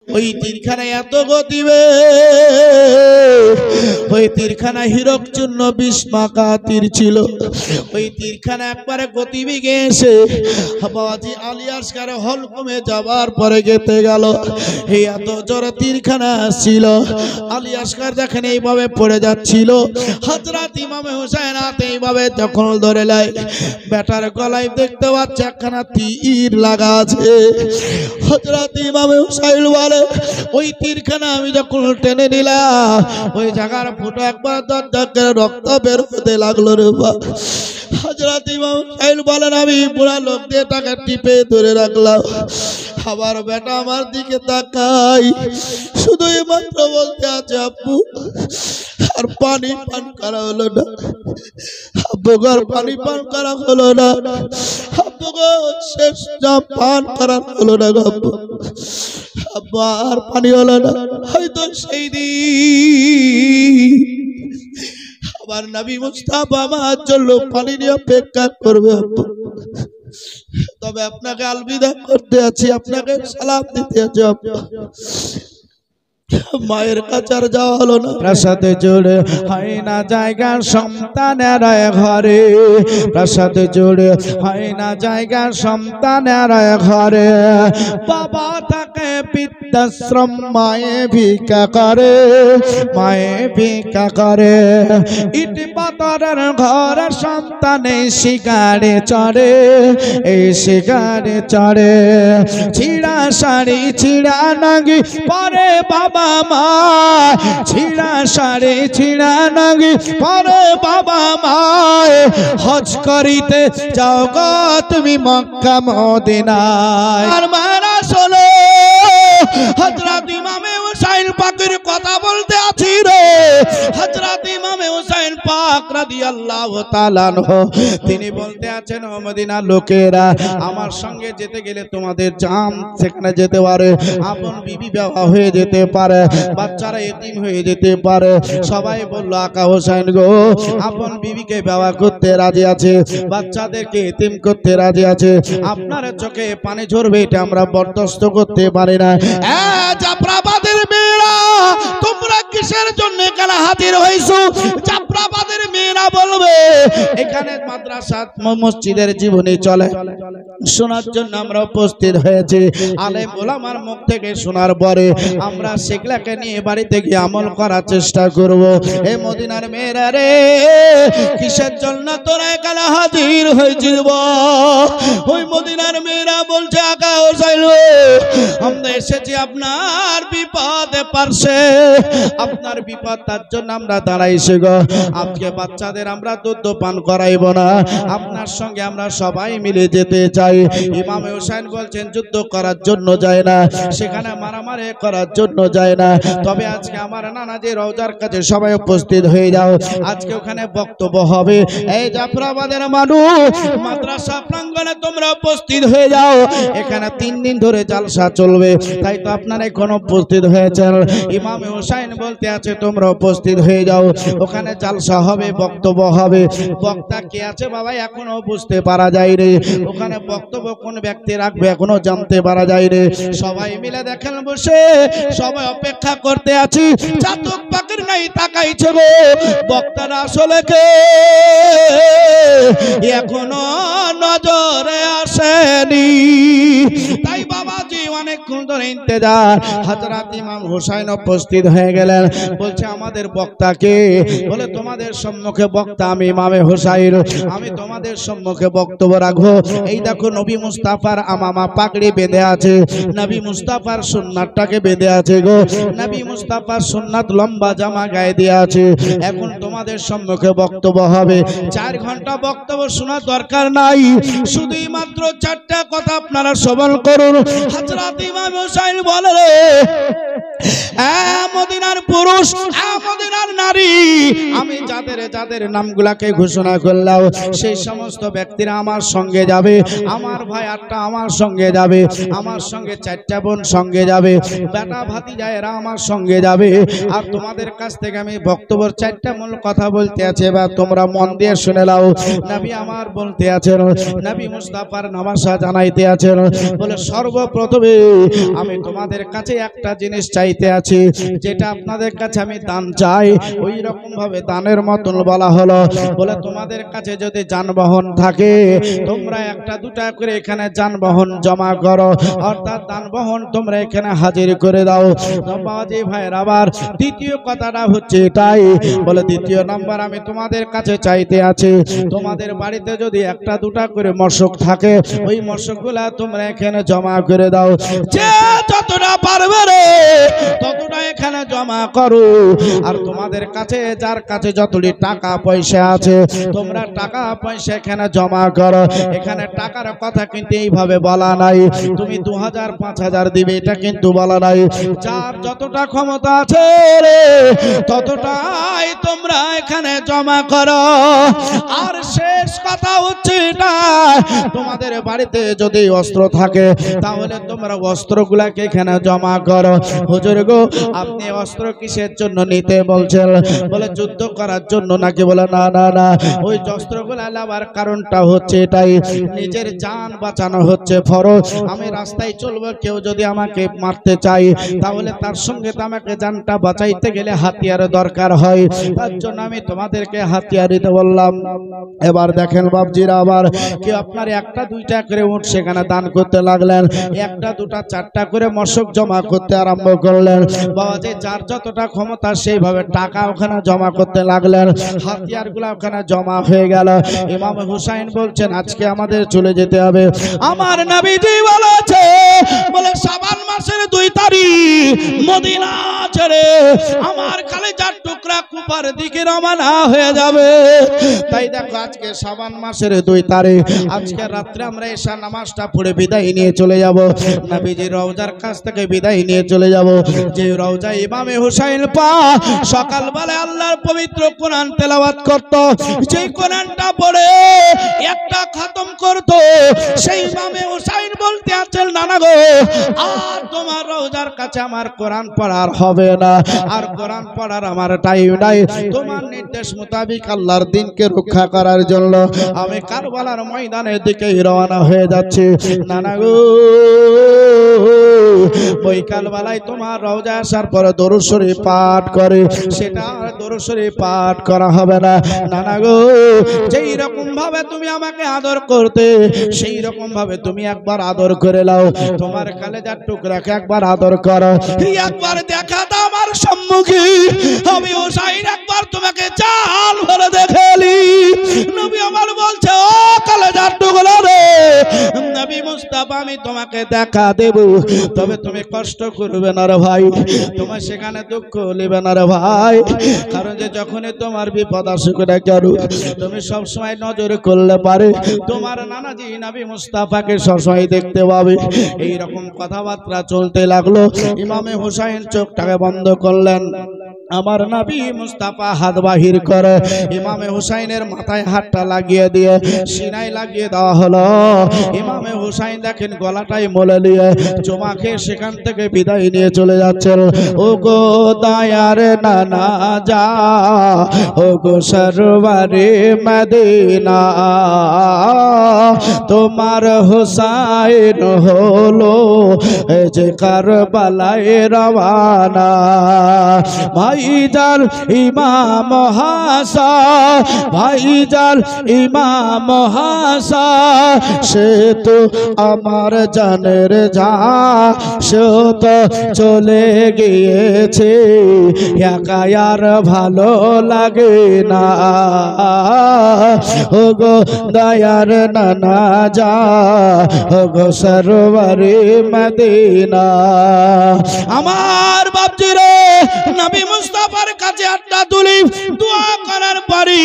ওই তীরখানা এত গতিবে, ওই তীরখানা হীরক চূর্ণ বিস্মাকা তীর ছিল। ওই তীরখানা একবারে গতিবেগে এসে বাবাজি আলী আসকারে হলকমে যাবার পরে গেতে গেল। এই এত জোরে তীরখানা ছিল। আলী আসকার যখন এইভাবে পড়ে যাচ্ছিল, হযরত ইমাম হুসাইন হাতে এইভাবে যখন ধরে লাই, বেটার গলায় দেখতে পাচ্ছে একখানা তীর লাগা আছে। হযরত ইমাম হুসাইন বলে, ওই তীরখানা আমি যখন টেনে নিলাম, ওই জায়গার ফুটো একবার দরদর রক্ত বের হতে লাগলো রে বাবা। হযরত ইমাম হুসাইন বলেন, আমি বুড়া লোক দিয়ে তাকে টিপে ধরে রাখলাম। আবার বেটা আমার দিকে তাকাই, শুধু মাত্র বলতে আছে আব্বু আর পানি পান করা হলো না, আব্বু আর পানি পান করা হলো না, আব্বু শেষ জাম পান করা হলো না, আব্বু আব্বু আর পানি হলো না। হয়তো সেই দিন আবার নবী মুস্তাফা আমার জন্য পানি নিয়ে অপেক্ষা করবে আব্বু। তবে আপনাকে আলবিদা করতে আছি, আপনাকে সালাম দিতে আছি আব্বু। মায়ের কাছে আর যাওয়া হলো না। প্রাসাদে জোড়ে হয় না জায়গা সন্তানের ঘরে, প্রাসাদে জোড়ে হয় না জায়গা সন্তানের ঘরে। বাবা তাকে বৃদ্ধাশ্রম মায়ে ভিক্ষা করে, মায়ে ভিক্ষা করে। ইট পাথরের ঘরে সন্তানে শিকারে চড়ে, এই শিকারে চড়ে। ছিড়া শাড়ি ছিড়া নাগি পরে বাবা মা, ছিড়া শাড়ি ছিড়া নাগি পরে বাবা মা। হজ করিতে যাও গো তুমি মক্কা মদিনায়। আর মারা শোনো, হযরত ইমাম হুসাইন পাকের কথা বলতে আছি রে। হযরত ইমাম হুসাইন পাক রাদিয়াল্লাহু তাআলা আনহু তিনি বলতে আছেন, ও মদিনার লোকেরা, আমার সঙ্গে যেতে গেলে তোমাদের জান সেখানে যেতে পারে, আপন বিবি বিবাহ হয়ে যেতে পারে, বাচ্চারা এতিম হয়ে যেতে পারে। সবাই বলল, আকা হোসেন গো, আপন বিবিকে বিবাহ করতে রাজি আছে, বাচ্চাদেরকে এতিম করতে রাজি আছে, আপনার চোখে পানি ঝরবে এটা আমরা বরদাস্ত করতে পারি না। জাফরাবাদের মেয়েরা, তোমরা কিসের জন্য এখানে হাজির হয়েছো? জাফরাবাদের মেয়েরা বলবে, এখানে মাদ্রাসা মসজিদের জীবনী চলে, শোনার জন্য আমরা উপস্থিত হয়েছি। আলেম ওলামার মুখ থেকে শোনার পরে আমরা সেগুলাকে নিয়ে বাড়িতে গিয়ে আমল করার চেষ্টা করব। এ মদিনার মেয়েরা রে, কিসের জন্য তোরা এখানে হাজির হয়েছিস? ওই মদিনার মেয়েরা বলছে, আকা হোসেন আমরা এসেছি আপনার বিপদে পারছে, আপনার বিপদ তার জন্য আমরা দাঁড়াইছি গো। আজকে বাচ্চাদের আমরা দুধ পান করাইব না, আপনার সঙ্গে আমরা সবাই মিলে যেতে চাই। ইমাম হুসাইন বলছেন, যুদ্ধ করার জন্য যায় না, সেখানে মারামারি করার জন্য যায় না। তবে আজকে আমার নানাজি রওজার কাছে সবাই উপস্থিত হয়ে যাও, আজকে ওখানে বক্তব্য হবে। এই জাফরাবাদের মানুষ, মাদ্রাসা প্রাঙ্গণে তোমরা উপস্থিত হয়ে যাও, এখানে 3 দিন ধরে জালসা চলবে, তাই তো আপনারা এখন উপস্থিত হয়েছেন। ইমাম হুসাইন বলতে আছে, তোমরা উপস্থিত হয়ে যাও, ওখানে জালসা হবে, বক্তব্য হবে। বক্তা কে আছে বাবা এখনো বুঝতে পারা যায় রে, ওখানে বক্তব্য কোন ব্যক্তি রাখবে এখনো জানতে পারা যায় রে। সবাই মিলে দেখেন বসে, সবাই অপেক্ষা করতে আছি, চাতক পাখির নাই তাকাইছে গো, বক্তারা আসলে কে এখনো নজরে আসেনি। তাই বাবাজি অনেকক্ষণ ধরে ইন্তজার। হযরত ইমাম হুসাইন উপস্থিত হয়ে গেলেন, বলছে আমাদের বক্তাকে? বলে তোমাদের সম্মুখে বক্তা আমি ইমামে হুসাইন, আমি তোমাদের সম্মুখে বক্তব্য রাখবো। এই দেখো নবী মুস্তাফার আমামা পাগড়ি বেঁধে আছে, নবী মুস্তাফার সুন্নাতটাকে বেঁধে আছে গো, নবী মুস্তাফার সুন্নাত লম্বা জামা গায়ে দিয়ে আছে। এখন তোমাদের সম্মুখে বক্তব্য হবে, 4 ঘন্টা বক্তব্য শোনার দরকার নাই, শুধুই মাত্র 4টা কথা আপনারা শ্রবণ করুন। হযরত ইমাম হুসাইন বলে, মদিনার পুরুষ, মদিনার নারী, আমি যাদের যাদের নামগুলাকে ঘোষণা করলাম সেই সমস্ত ব্যক্তিরা আমার সঙ্গে যাবে। আমার ভাই 8টা আমার সঙ্গে যাবে, আমার সঙ্গে 4টা বোন সঙ্গে যাবে, বেটা ভাতিজা এরা আমার সঙ্গে যাবে। আর তোমাদের কাছ থেকে আমি বক্তব্যের 4টা মূল কথা বলতে আছে, বা তোমরা মন দিয়ে শুনে নাও। নবী আমার বলতে আছেন, নবী মুস্তাফার নামাশা জানাইতে আছেন, বলে সর্বপ্রথমে আমি তোমাদের কাছে একটা জিনিস চাইতে আছি, যেটা আপনাদের কাছে আমি দান চাই। ওই রকম ভাবে দানের মতন বলা হলো, বলে তোমাদের কাছে যদি যানবাহন থাকে তোমরা 1টা 2টা করে এখানে যানবাহন জমা করো, অর্থাৎ যানবাহন তোমরা এখানে হাজির করে দাও। বাবাজি ভাইয়ের আবার দ্বিতীয় কথাটা হচ্ছে এটাই, বলে দ্বিতীয় নাম্বার আমি তোমাদের কাছে চাইতে আছি, তোমাদের বাড়িতে যদি 1টা 2টা করে মশক থাকে ওই মশকগুলা তোমরা এখানে জমা করে দাও। যে যতটা পারবে রে ততটা এখানে জমা করো। আর তোমাদের কাছে যার কাছে যতটি টাকা পয়সা আছে তোমরা টাকা পয়সা এখানে জমা করো। এখানে টাকার কথা কিন্তু এইভাবে বলা নাই তুমি 2000 5000 দিবে, এটা কিন্তু বলা নাই। যার যতটা ক্ষমতা আছে রে ততটাই তোমরা এখানে জমা করো। আর শেষ কথা হচ্ছে এটা, তোমাদের বাড়িতে যদি অস্ত্র থাকে তাহলে তোমরা অস্ত্রগুলাকে এখানে জমা করো। হুজুর গো আপনি অস্ত্র কিসের জন্য নিতে বলছেন? বলে যুদ্ধ করার জন্য নাকি? বলে না না না, ওই অস্ত্রগুলা নেওয়ার কারণটা হচ্ছে এটাই, নিজের জান বাঁচানো হচ্ছে ফরজ। আমি রাস্তায় চলবো, কেউ যদি আমাকে মারতে চাই তাহলে তার সঙ্গে তো আমাকে জানটা বাঁচাইতে গেলে হাতিয়ার দরকার হয়, তার জন্য আমি তোমাদেরকে হাতিয়ার দিতে বললাম। এবার দেখেন বাবজিরা, আবার কেউ আপনার 1টা 2টা করে উঠ সেখানে দান করতে লাগলেন, 1টা 2টা 4টা করে মশক জমা করতে আরম্ভ করলেন। বাবা যে যার যতটা ক্ষমতা সেইভাবে টাকা ওখানে জমা করতে লাগলেন, হাতিয়ার গুলা ওখানে জমা হয়ে গেল। ইমাম হুসাইন বলছেন আজকে আমাদের চলে যেতে হবে। আমার নবীজি বলেছে, বলে শাবান মাসের 2 তারিখ মদিনা ছেড়ে আমার কলিজার টুকরা কুফার দিকে রওনা হয়ে যাবে। তাই দেখো আজকে শাবান মাসের 2 তারিখ, আজকে রাত্রে আমরা এশা নামাজটা পড়ে বিদায় নিয়ে চলে যাব, নবীজির রওজার কাছ থেকে বিদায় নিয়ে চলে যাব। যে রওজায় ইমামে হুসাইন পাক সকালবেলা আল্লাহর পবিত্র কোরআন তেলাওয়াত করত, যেই কোরআনটা পড়ে একটা খতম করত, সেই ইমামে হুসাইন বলতে আছেন নানা গো আর তোমার রওজার কাছে আমার কোরআন পড়ার হবে না, আর কোরআন পড়ার আমার টাইম নাই। তোমার নির্দেশ মোতাবেক আল্লাহর দ্বীনকে রক্ষা করার জন্য আমি কারবালার ময়দানের দিকে রওনা হয়ে যাচ্ছি। নানা গো বৈকাল বেলায় তোমার রওজা আসার পরে দরুদ শরীফ পাঠ করে, সেটা দরুদ শরীফ পাঠ করা হবে না। নানা গো যেই রকম ভাবে তুমি আমাকে আদর করতে সেই রকম ভাবে তুমি একবার আদর করে নাও, তোমার কলিজার টুকরাকে একবার আদর করো, একবার দেখা দাও আমার সম্মুখে, আমি হুসাইন একবার তোমাকে চাল ভরে দেখেলি। নবী আমার বলছে ও কলিজার টুকরা রে, নবী মুস্তাফা আমি তোমাকে দেখা দেব, তবে তুমি কষ্ট করবে না রে ভাই, তোমার সেখানে দুঃখ নেবে না রে ভাই, কারণ যে যখনই তোমার বিপদ আসুক না কেন তুমি সবসময় নজর করলে পারে তোমার নানাজি নবী মুস্তাফাকে সবসময় দেখতে পাবে। এইরকম কথাবার্তা চলতে লাগলো। ইমামে হুসাইন চোখটাকে বন্ধ করলেন, আমার নবী মুস্তাফা হাত বাহির করে ইমামে হুসাইনের মাথায় হাতটা লাগিয়ে দিয়ে সিনায় লাগিয়ে দেওয়া হলো। ইমামে হুসাইন দেখেন গলাটাই মলে নিয়ে চুমা খেয়ে সেখান থেকে বিদায় নিয়ে চলে যাচ্ছেন। ও গো দয়ার নানা যা, ও গো সরওয়ারে মদিনা, তোমার হুসাইন হলো যে কারবালায় রওয়ানা। ভাইজান ইমাম হাসান, ভাইজান ইমাম হাসান, সে তো আমার জানের জান, সে তো চলে গিয়েছে, একা আর ভালো লাগে না। ও গো দয়ার নানা যা, ও গো সরওয়ারে মদিনা। আমার বাপজি রে নবী মুস্তাফার কাছে হাতটা তুলি দোয়া করার পরে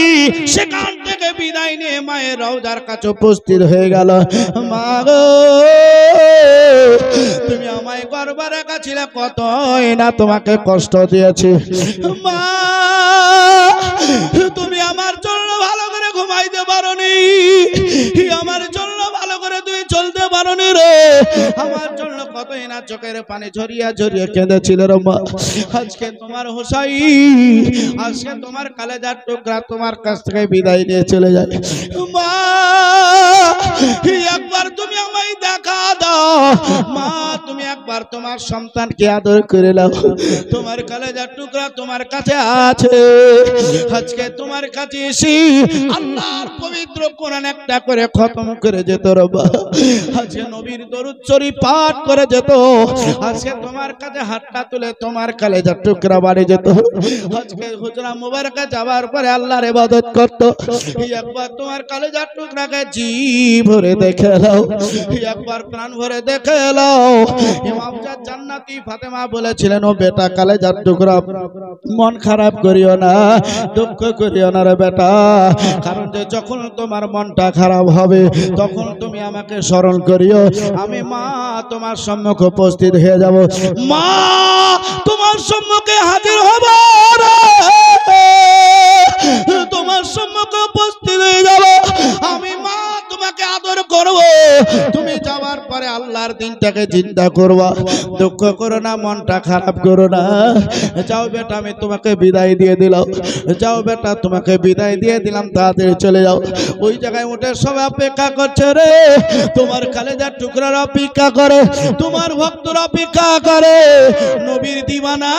সেখান থেকে বিদায় নিয়ে মায়ের রওজার কাছে উপস্থিত হয়ে গেল। মা গো, তুমি আমায় গর্বে রেখেছিলে, কতই না তোমাকে কষ্ট দিয়েছি। মা, তুমি আমার জন্য ভালো করে ঘুমাইতে পারোনি, আমার জন্য ভালো করে তুমি চলতে পারোনি রে, আমার জন্য কতই না চোখের পানি ঝরিয়া ঝরিয়ে কেঁদেছিল রে মা। আজকে তোমার হোসাইন, আজকে তোমার কালেজার টুকরা তোমার কাছ থেকে বিদায় নিয়ে চলে যায়। মা, একবার তুমি আমায় দেখা দাও মা, তুমি একবার তোমার সন্তানকে আদর করে নাও, তোমার কালেজার টুকরা তোমার কাছে আছে। আজকে তোমার কাছে এসে আল্লাহর পবিত্র কোরআন একটা করে খতম করে যেত রে মা, আজকে নবীর দরুদ শরীফ পাঠ করে যেত, আজকে তোমার কাছে হাতটা তুলে তোমার কালেজার টুকরা বাড়ি যেত। আজকে হুজরা মুবারকে যাওয়ার পরে আল্লাহর ইবাদত করত। একবার তোমার কালেজার টুকরাকে জি ভরে দেখে নাও, একবার প্রাণ ভরে দেখে নাও। ইমাম জান্নাতি ফাতেমা বলেছিলেন, ও বেটা কালেজার টুকরা, মন খারাপ করিও না, দুঃখ করিও না রে বেটা, কারণ যে যখন তোমার মনটা খারাপ হবে তখন তুমি আমাকে স্মরণ করিও, আমি মা তোমার সম্মুখে উপস্থিত হয়ে যাব, মা তোমার সম্মুখে হাজির হব, তোমার সম্মুখে উপস্থিত হয়ে যাব, আমি মা তোমাকে আদর করব। তুমি যাওয়ার পরে আল্লাহর দিনটাকে চিন্তা করবা, দুঃখ করো না, মনটা খারাপ করো না। যাও বেটা, আমি তোমাকে বিদায় দিয়ে দিলাম, যাও বেটা তোমাকে বিদায় দিয়ে দিলাম, তাড়াতাড়ি চলে যাও। ওই জায়গায় উঠে সবাই অপেক্ষা করছে রে, তোমার কালেজার টুকরার অপেক্ষা করে, তোমার ভক্তর অপেক্ষা করে, নবীর দিওয়ানা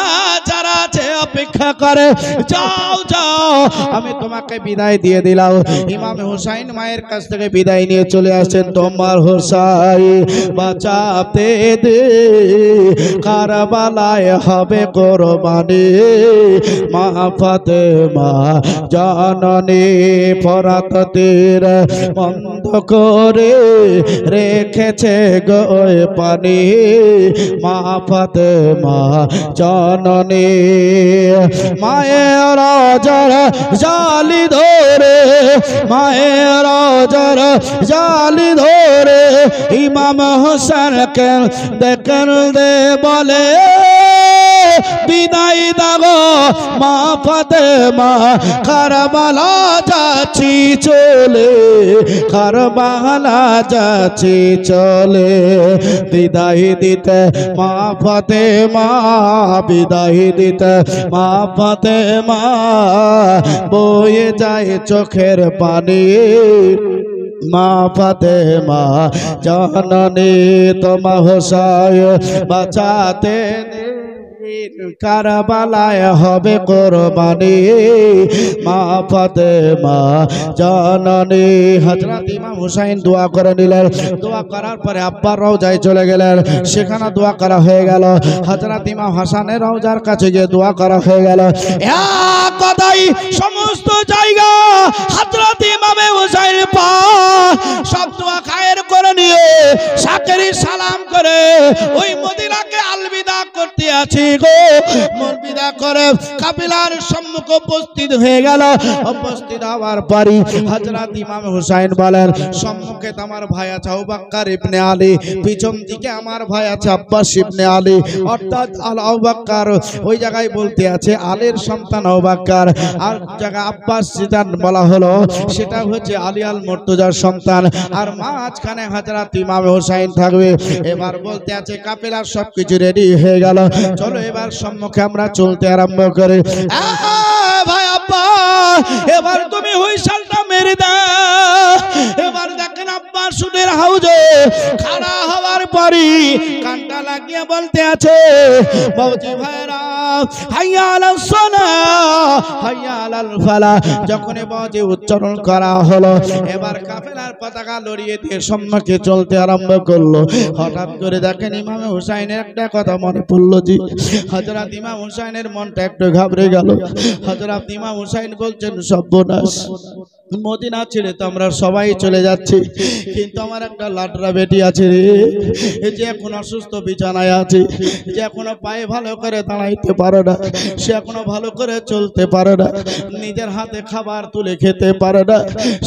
যারা আছে অপেক্ষা করে। যাও যাও, আমি তোমাকে বিদায় দিয়ে দিলাম। ইমাম হুসাইন মায়ের কাছ থেকে বিদায় নিয়ে চলে আসেন। তোমার হুসাইন বাঁচাতে দে, কারবালায় হবে কোরবানি, মা ফাতেমা জাননী ফরাত তীর বন্ধ করে রেখেছে গো পানি, মা ফাতেমা জাননী। মায়ের রাজার জালি ধরে, মায়ের রাজার জালি ধরে ইমাম হোসেনকে দেখেন দে বলে, বিদায় দাও মা ফাতেমা, কারবালা যাচ্ছি চলে, কারবালা যাচ্ছি চলে। বিদায় দিতে মা ফাতেমা, বিদায় দিতে মা ফাতেমা, বয়ে যায় চোখের পানি, মা ফাতেমা জাননী তোমার হোসাইন বাঁচাতে কারবালায় হবে কোরবানি, মা ফাতেমা জাননী। হযরত ইমাম হুসাইন দোয়া করে নিলেন, দোয়া করার পরে আব্বার রওজায় চলে গেলেন, সেখানে দোয়া করা হয়ে গেল। হযরত ইমাম হাসানের রওজার কাছে গিয়ে দোয়া করা হয়ে গেল। এক কথাই সমস্ত জায়গা হযরত ইমাম হুসাইন পা সব দোয়া খায়ের করে নিয়ে সাকেরি সালাম করে ওই মদিনাকে আলবিদা করতে আছি গো, বিদা করে কাফেলার সম্মুখে উপস্থিত হয়ে গেল। উপস্থিত হওয়ার পরই হযরত ইমাম হুসাইন বলেন, সম্মুখে আমার ভাই আছে আবু বকর ইবনে আলী, পিছন দিকে আমার ভাই আছে আব্বাস ইবনে আলী, অর্থাৎ আবু বকর ওই জায়গায় বলতে আছে আলীর সন্তান আবু বকর, আর জায়গা আব্বাস যেটা বলা হলো সেটা হচ্ছে আলী আল মুর্তজার সন্তান, আর মাঝখানে হযরত ইমাম হুসাইন থাকবে। এবার বলতে আছে কাফেলার সবকিছু রেডি হয়ে গেল, চলো এবার সম্মুখে আমরা চলতে আরম্ভ করি। ভাই আব্বা, এবার তুমি হুইসেলটা মেরে দাও। এবার দেখেন আব্বা সুদের হাউজে খাড়া হওয়ার পরই কানটা লাগিয়ে বলতে আছে, বাবুজি ভাইরা হাইয়া আলাস সালাহ হাইয়া আলাল ফালাহ। যখনই বাজে উচ্চারণ করা হলো, এবার কাফেলার পতাকা লড়িয়ে দিয়ে সম্মুখে চলতে আরম্ভ করলো। হঠাৎ করে দেখেন ইমাম হুসাইনের একটা কথা মনে পড়লো, জি হযরত ইমাম হুসাইনের মনটা একটু ঘাবড়ে গেল। হযরত ইমাম হুসাইন বলছেন, সর্বনাশ, মদিনা ছেড়ে তো আমরা সবাই চলে যাচ্ছি, কিন্তু আমার একটা লাডরা বেটি আছে রে, যে এখন অসুস্থ বিছানায় আছে, যে এখনো পায়ে ভালো করে দাঁড়াইতে পারে পারে না, সে এখনো ভালো করে চলতে পারে না, নিজের হাতে খাবার তুলে খেতে পারে না।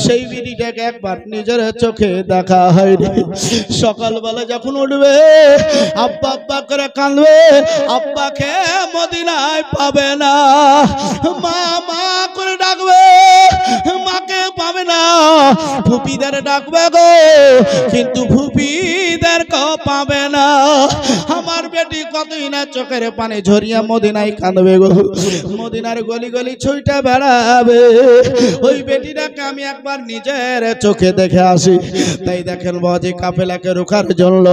সেই বিড়িটাকে একবার নিজের চোখে দেখা হয়নি। সকালবেলা যখন উঠবে আব্বা আব্বা করে কাঁদবে, আব্বাকে মদিনায় পাবে না। মা মা করে ডাকবে, মাকে পাবে না। ফুপিদের ডাকবে গো, কিন্তু ফুপিদেরকেও পাবে না। আমার বেটি কতই না চোখের পানি ঝরিয়া মদিনায় কাঁদবে গো, মদিনার গলি গলি ছুটে বেড়াবে। ওই বেটিটাকে আমি একবার নিজের চোখে দেখে আসি। তাই দেখেন বাজে কাফেলাকে রোখার জন্য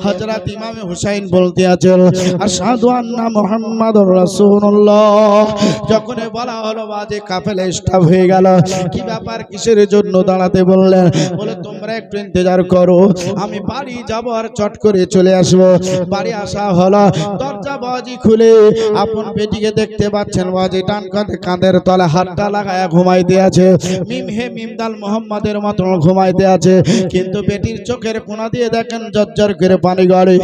হযরত ইমাম হুসাইন বলতে আছেন আশহাদু আন্না মুহাম্মাদুর রাসূলুল্লাহ। যখন বলা হলো বাজে কাফেলা স্টপ হয়ে গেল, কি ব্যাপার কিসের জন্য দাঁড়াতে বললেন? বলে তোমরা একটু ইন্তজার করো, আমি বাড়ি যাব আর চট করে চলে আসবো। বাড়ি আসা হলো, দরজা বাজি খুলে আপন বেটিকে দেখতে পাচ্ছেন বাজি টান কাঁধে কাঁধের তলে হাতটা লাগায় ঘুমাইতে আছে। মিম হে মিম দাল মোহাম্মদের মতন ঘুমাইতে আছে, কিন্তু বেটির চোখের কোণা দিয়ে দেখেন জর্জর করে পানি গড়ে।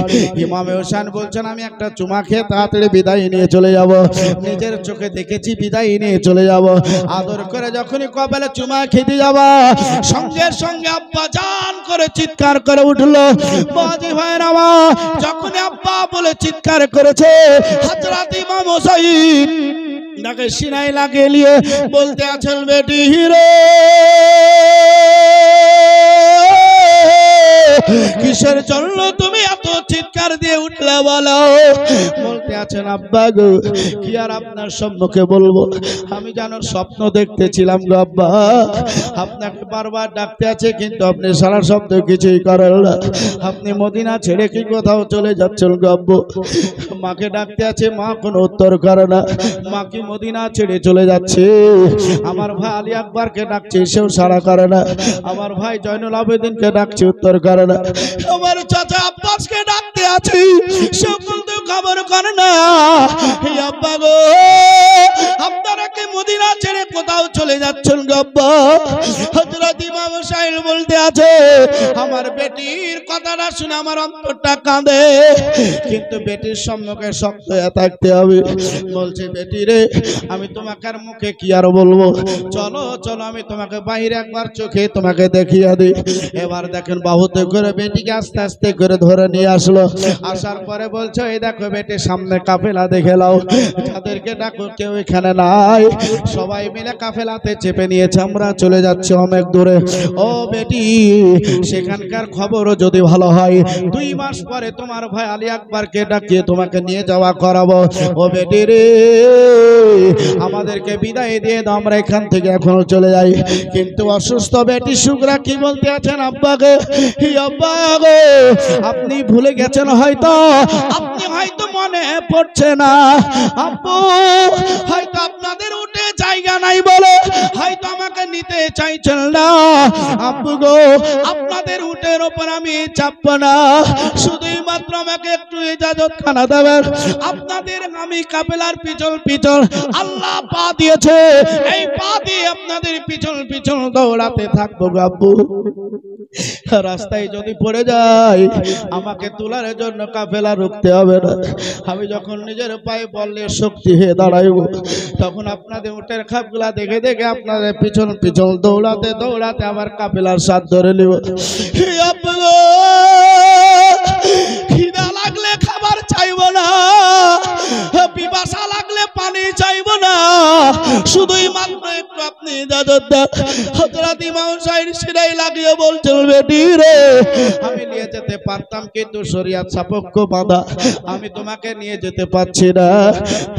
ইমাম হোসেন বলছেন আমি একটা চুমা খেয়ে তাড়াতাড়ি বিদায় নিয়ে চলে যাব। নিজের চোখে দেখেছি বিদায় নিয়ে চলে যাব। আদর করে যখনই কপালে চুমা খেতে যাব, সঙ্গে সঙ্গে আব্বা জান করে চিৎকার করে উঠলো। বাজি ভাইয়ের আমার যখন আব্বা বলে চিৎকার করেছে, হযরত ইমাম হোসেন তাকে সিনায় লাগিয়ে নিয়ে বলতে আছেন বেটি হিরে কিসের জন্য তুমি এত চিৎকার দিয়ে উঠলে বলো? বলতে আছেন আব্বা গো, কি আর আপনার সম্মুখে বলবো, আমি যেন স্বপ্ন দেখতেছিলাম গো আব্বা। আপনাকে বারবার ডাকতে আছে কিন্তু আপনি সারা শব্দ কিছুই করেন না। আপনি মদিনা ছেড়ে কি কোথাও চলে যাচ্ছেন গো আব্বু? মাকে ডাকতে আছে, মা কোনো উত্তর করে না। মা কি মদিনা ছেড়ে চলে যাচ্ছে? আমার ভাই আলী আকবরকে ডাকছে, সেও সাড়া করে না। আমার ভাই জয়নুল আবেদিনকে ডাকছে, উত্তর করে না। আমার চাচা আব্বাসকে ডাকতে আছি, সে বলতে খবর করে না। আব্বা গো, আপনারা কি মদিনা ছেড়ে কোথাও চলে যাচ্ছেন গো আব্বা? হযরত ইমাম হোসেন বলতে আছে, আমার বেটির কথাটা শুনে আমার অন্তরটা কাঁদে, কিন্তু বেটির সম্মুখে শক্ত হয়ে থাকতে হবে। বলছে বেটি রে, আমি তোমাকে মুখে কি আর বলবো, চলো চলো আমি তোমাকে বাইরে একবার চোখে তোমাকে দেখিয়ে দিই। এবার দেখেন বাহুতে করে বেটিকে আস্তে আস্তে করে ধরে নিয়ে আসলো। আসার পরে বলছো এই দেখো বেটি, সামনে কাফেলা দেখে নাও, যাদেরকে ডাকো কেউ এখানে নাই, সবাই মিলে কাফেলাতে চেপে নিয়েছে, আমরা চলে যাচ্ছি অনেক দূরে। ও বেটি, সেখানকার খবরও যদি ভালো হয়, 2 মাস পরে তোমার ভাই আলী আকবরকে ডাকিয়ে তোমাকে নিয়ে যাওয়া করাবো। ও বেটি রে, আমাদেরকে বিদায় দিয়ে দাও, আমরা এখান থেকে এখনো চলে যাই। কিন্তু অসুস্থ বেটি শুকরা কি বলতে আছেন আব্বাকে, আব্বা গো, আপনি ভুলে গেছেন হয়তো, আপনি হয়তো মনে পড়ছে না। আব্বু হয়তো আপনাদের উঠে জায়গা নাই বলে হয়তো আমাকে নিতে চাইছেন না। আব্বু গো, আপনাদের উটের ওপর আমি চাপবো না, শুধুই মাত্র আমাকে একটু ইজাজত খানা দেবেন। আপনাদের আমি কাফেলার পিছন পিছন আল্লাহ পা দিয়েছে, এই পা দিয়ে আপনাদের পিছন পিছন দৌড়াতে থাকবো গো আব্বু। রাস্তায় যদি পড়ে যায় আমাকে তোলার জন্য কাফেলা রুখতে হবে না। আমি যখন নিজের পায়ে বললে শক্তি হয়ে দাঁড়াইব, তখন আপনাদের উটের খাপগুলা দেখে দেখে আপনাদের পিছন পিছন দৌড়াতে দৌড়াতে আমার কাফেলার সাথ ধরে নিব। খিদা লাগলে খাবার চাইব না, পিপাসা লাগলে পানি চাইব না, শুধুই মাত্র একটু আপনি ইজাজত দেন। হযরত ইমাম হোসেন সিনাই লাগিয়ে বলছেন বেটি রে, আমি নিয়ে যেতে পারতাম কিন্তু শরীয়ত সাপেক্ষ বাধা, আমি তোমাকে নিয়ে যেতে পারছি না,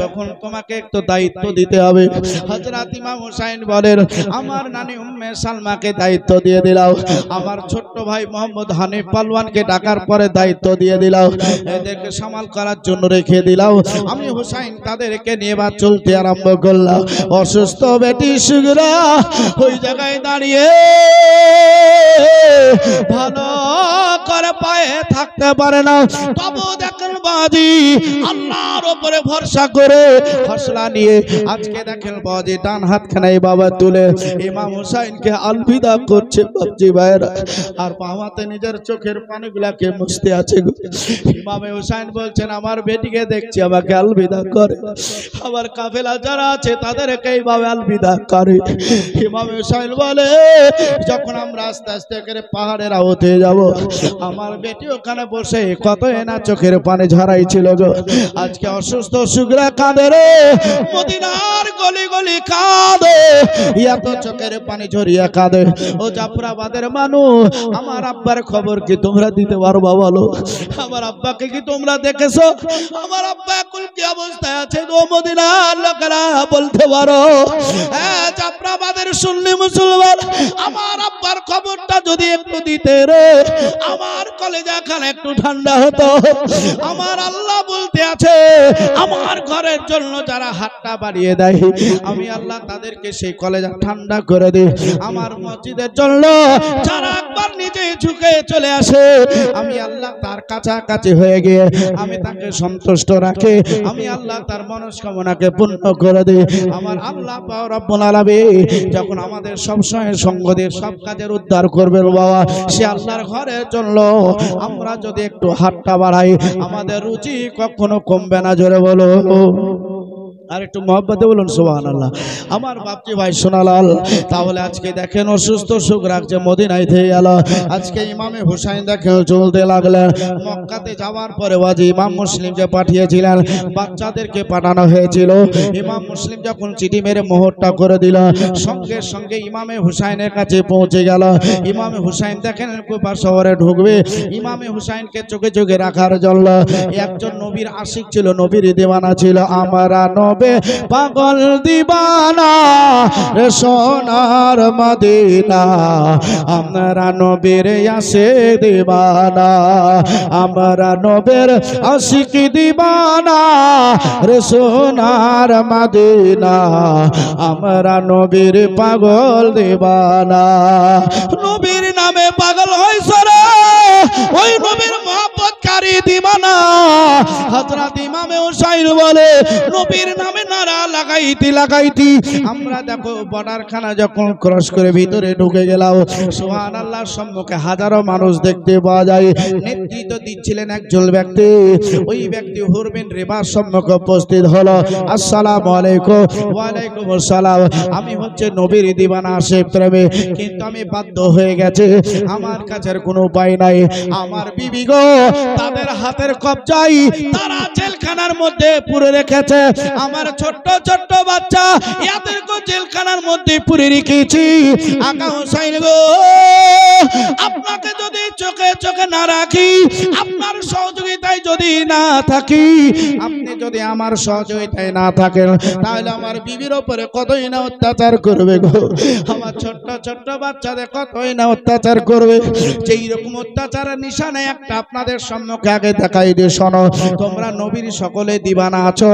তখন তোমাকে একটু দায়িত্ব দিতে হবে। হযরত ইমাম হোসেন বলেন, আমার নানি উম্মে সালমাকে দায়িত্ব দিয়ে দিলাম, আমার ছোট্ট ভাই মোহাম্মদ হানিফ পালওয়ানকে ডাকার পরে দায়িত্ব দিয়ে দিলাম, এদেরকে সামাল করার জন্য রেখে দিলাম। আমি হোসেন তাদেরকে নিয়ে বা চলতে আরম্ভ করলাম। অসুস্থ বেটি শুকরা ওই জায়গায় দাঁড়িয়ে ভালো করে পায়ে থাকতে পারে না, তবু দেখেন বাজি আল্লাহর উপরে ভরসা করে হৌসলা নিয়ে আজকে দেখেন বাজি ডান হাতখানা বাবা তুলে ইমাম হুসাইনকে আলবিদা করছে বাবজি ভাইরা, আর বাবাতে নিজের চোখের পানিগুলাকে মুছতে আছে। ইমাম হুসাইন বলছেন আমার বেটিকে দেখছি আমাকে আলবিদা করে, আমার কাফেলা যারা আছে তাদেরকে এইভাবে আলবিদা করে। ইমাম হুসাইন বলে যখন আমরা আস্তে আস্তে করে পাহাড়ের আওতে যাব, আমার বেটি ওখানে বসে কত না চোখের পানি ঝরাইছিল গো, আজকে অসুস্থ সুগরা কাঁদে রে, মদিনার গলি গলি কাঁদে, এত চোখের পানি ঝরিয়া কাঁদে। ও জাফরাবাদের মানুষ, আমার আব্বার খবর কি তোমরা দিতে পারবা বলো? আমার আব্বাকে কি তোমরা দেখেছো? আমার আব্বা এখন কি অবস্থায় আছে গো মদিনার লোকেরা বলতে পারো? হ্যাঁ জাফরাবাদের সুন্নি মুসলমান, আমার আব্বার খবরটা যদি একটু দিতে রে, আমার কলেজা খান একটু ঠান্ডা হতো। আমার আল্লাহ বলতে আছে আমার ঘরের জন্য যারা হাতটা বাড়িয়ে দেয় আমি আল্লাহ তাদেরকে সেই কলেজা ঠান্ডা করে দিই। আমার মসজিদের জন্য যারা একবার নিজে ঝুঁকে চলে আসে আমি আল্লাহ তার কাছাকাছি হয়ে গিয়ে আমি তাকে সন্তুষ্ট রাখি, আমি আল্লাহ তার মনস্কামনাকে পূর্ণ করে দিই। আমার আল্লাহ রব্বুল আলামিন যখন আমাদের সব সময় সঙ্গ দিয়ে সব কাজের উদ্ধার করবে বাবা, সে আল্লাহর ঘরের জন্য আমরা যদি একটু হাতটা বাড়াই আমাদের রুচি কখনো কমবে না। জোরে বলো আর একটু মহব্বতে বলুন সুবহানাল্লাহ। আমার বাপজি ভাই সোনালাল, তাহলে আজকে দেখেন অসুস্থ সুখ রাখছে মদিনায় থেকে গেল, আজকে ইমামে হুসাইন দেখেন চলতে লাগলেন। মক্কাতে যাওয়ার পরে বাজি ইমাম মুসলিমকে পাঠিয়েছিলেন, বাচ্চাদেরকে পাঠানো হয়েছিল। ইমাম মুসলিম যখন চিঠি মেরে মোহরটা করে দিল, সঙ্গে সঙ্গে ইমামে হুসাইনের কাছে পৌঁছে গেল। ইমামে হুসাইন দেখেন কুফা শহরে ঢুকবে, ইমামে হুসাইনকে চোখে চোখে রাখার জন্য একজন নবীর আশিক ছিল, নবীর দিওয়ানা ছিল। আমরা পাগল দিবানা রে সোনার মদিনা, আমরা নবীর আশিক দিবানা, আমরা নবীর আশিক দিবানা রে সোনার মদিনা, আমরা নবীর পাগল দিবানা। নবীর নামে পাগল হইছে রে ওই নবীর মহব্বতকারী দিবানা। হযরত ইমাম হুসাইন বলে নবীর নামে নারা লাগাইতি লাগাইতি আমরা দেখো বর্ডারখানা যখন ক্রস করে ভিতরে ঢুকে গেলাম, সুবহানাল্লাহর সম্মুখে হাজারো মানুষ দেখতে পাওয়া যায়। নেতৃত্ব দিচ্ছিলেন একজন ব্যক্তি, ওই ব্যক্তি হুরবিন রিবার সম্মুখে উপস্থিত হলো। আসসালামু আলাইকুম। ওয়া আলাইকুম আসসালাম। আমি হচ্ছে নবীর দিওয়ানা আশিক প্রেমী, কিন্তু আমি বাধ্য হয়ে গেছে, আমার কাছে কোনো উপায় নাই। আমার বিবি গো তাদের হাতের কবজায় তারা জেলখানার মধ্যে পুরে রেখেছে, আমার ছোট্ট ছোট্ট বাচ্চা এদেরকে জেলখানার মধ্যে পুরে রেখেছি। আকা হুসাইন গো আপনাকে যদি চোখে চোখে না রাখি, আপনার সহযোগিতায় যদি না থাকি, আপনি যদি আমার সহযোগিতায় না থাকেন তাহলে আমার বিবির উপরে কতই না অত্যাচার করবে গো, আমার ছোট্ট ছোট্ট বাচ্চাদের কতই না অত্যাচার করবে। যেই রকম অত্যাচারের নিশানে একটা আপনাদের সম্মুখে আগে দেখাই দিয়ে শোনো, তোমরা নবীর সকলে দিবানা আছো,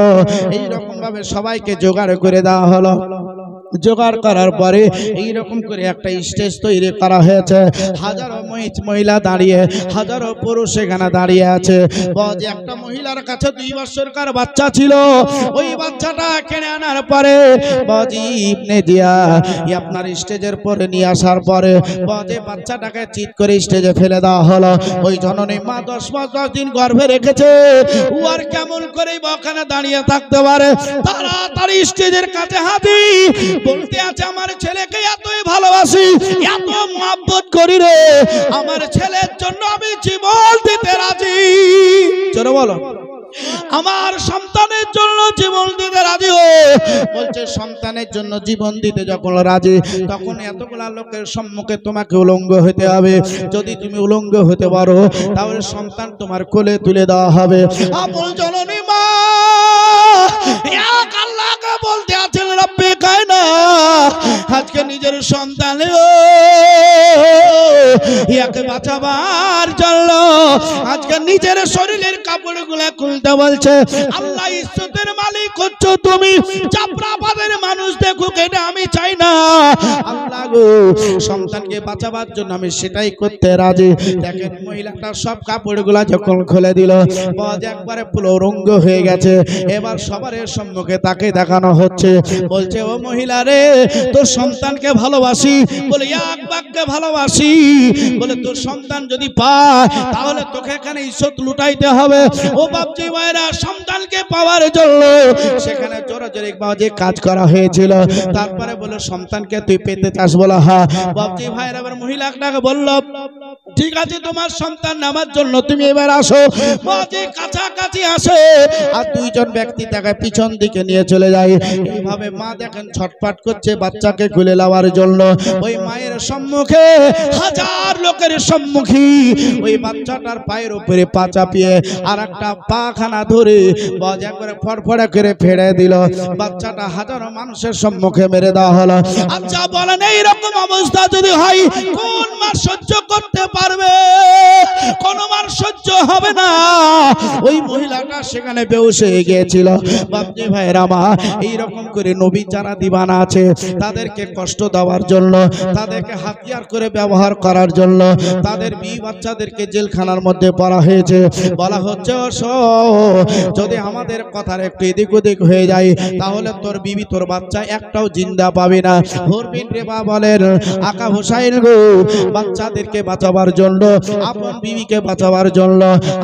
এইরকম ভাবে সবাইকে জোগাড় করে দেওয়া হলো। জোগাড় করার পরে এইরকম করে একটা স্টেজ তৈরি করা হয়েছে, হাজারো মহিলা দাঁড়িয়ে, হাজারো পুরুষ এখানে দাঁড়িয়ে আছে। একটা মহিলার কাছে 2 বছরকার বাচ্চা ছিল, ওই বাচ্চাটা কিনে আনার পরে বাজি ইবনে জিয়া আপনার স্টেজের পরে নিয়ে আসার পরে বাজে বাচ্চাটাকে চিৎ করে স্টেজে ফেলে দেওয়া হলো। ওই জননী মা 10 মাস 10 দিন গর্ভে রেখেছে, ও আর কেমন করে ওখানে দাঁড়িয়ে থাকতে পারে? তাড়াতাড়ি স্টেজের কাছে হাতি বলতে আছে আমার ছেলেকে এতই ভালোবাসি, এত মহব্বত করি রে, আমার ছেলের জন্য আমি জীবন দিতে রাজি। চলো বলো আমার সন্তানের জন্য জীবন দিতে রাজি হো। বলছে সন্তানের জন্য জীবন দিতে যখন রাজি, তখন এতগুলা লোকের সম্মুখে তোমাকে উলঙ্গ হতে হবে। যদি তুমি উলঙ্গ হতে পারো তাহলে সন্তান তোমার কোলে তুলে দেওয়া হবে। আপন জননী মা এক আল্লাহকে বলতে আছেন রব্বে কায়না, আজকে নিজের সন্তান ইয়াকে বাঁচাবার জন্য আজকে নিজের শরীরের কাপড়গুলা খুলতে বলছে। আল্লাহ ইজ্জতের মালিক হচ্ছ তুমি, জাফরাবাদের মানুষ দেখুক এটা আমি চাই না। আল্লাহ গো সন্তানকে বাঁচাবার জন্য আমি সেটাই করতে রাজি। দেখেন মহিলাটা সব কাপড়গুলা যখন খুলে দিল, বাজ একবারে পুলরঙ্গ হয়ে গেছে। এবার সবার সম্মুখে তাকে দেখানো হচ্ছে, বলছে ও মহিলা রে, তোর সন্তানকে ভালোবাসি, বলে এক বাক্যে ভালোবাসি, বলে তোর সন্তান যদি পায় তাহলে তোকে এখানে ইজ্জত লুটাইতে হবে। ও বাপজি ভাইরা, সন্তানকে পাওয়ার জন্য সেখানে জোরাজোরি বাজে কাজ করা হয়েছিল। তারপরে বলে সন্তানকে তুই পেতে চাস? বলা হ্যাঁ। বাপজি ভাইরা এবার মহিলাটাকে বলল, ঠিক আছে তোমার সন্তান নেওয়ার জন্য তুমি এবার আসো। বাজে কাছাকাছি আসে আর দুইজন ব্যক্তি তাকে পিছন দিকে নিয়ে চলে যায়। এইভাবে মা দেখেন ছটফট করছে বাচ্চাকে খুলে নেওয়ার জন্য। ওই মায়ের সম্মুখে হাজার লোকের সম্মুখী ওই বাচ্চাটার পায়ের উপরে পা চাপিয়ে আর একটা পাখানা ধরে বাজা করে ফড়ফড়া করে ফেড়ে দিল। বাচ্চাটা হাজারো মানুষের সম্মুখে মেরে দেওয়া হলো। আচ্ছা বলেন এইরকম অবস্থা যদি হয় কোন মা সহ্য করতে পারবে? কোন মার সহ্য হবে না। ওই মহিলাটা সেখানে বেহুশ হয়ে গিয়েছিল। বাপজি ভাইরা মা, এইরকম করে নবী যারা দিবানা আছে তাদেরকে কষ্ট দেওয়ার জন্য, তাদেরকে হাতিয়ার করে ব্যবহার করার জন্য তাদের বিবি বাচ্চাদেরকে জেলখানার মধ্যে পড়া হয়েছে। বলা হচ্ছে যদি আমাদের কথার একটু এদিক ওদিক হয়ে যায় তাহলে তোর বিবি তোর বাচ্চা একটাও জিন্দা পাবে না। হরবিন রেবা বলেন, আকা হোসাইন গো, বাচ্চাদেরকে বাঁচাবার জন্য, আপন বিবিকে বাঁচাবার জন্য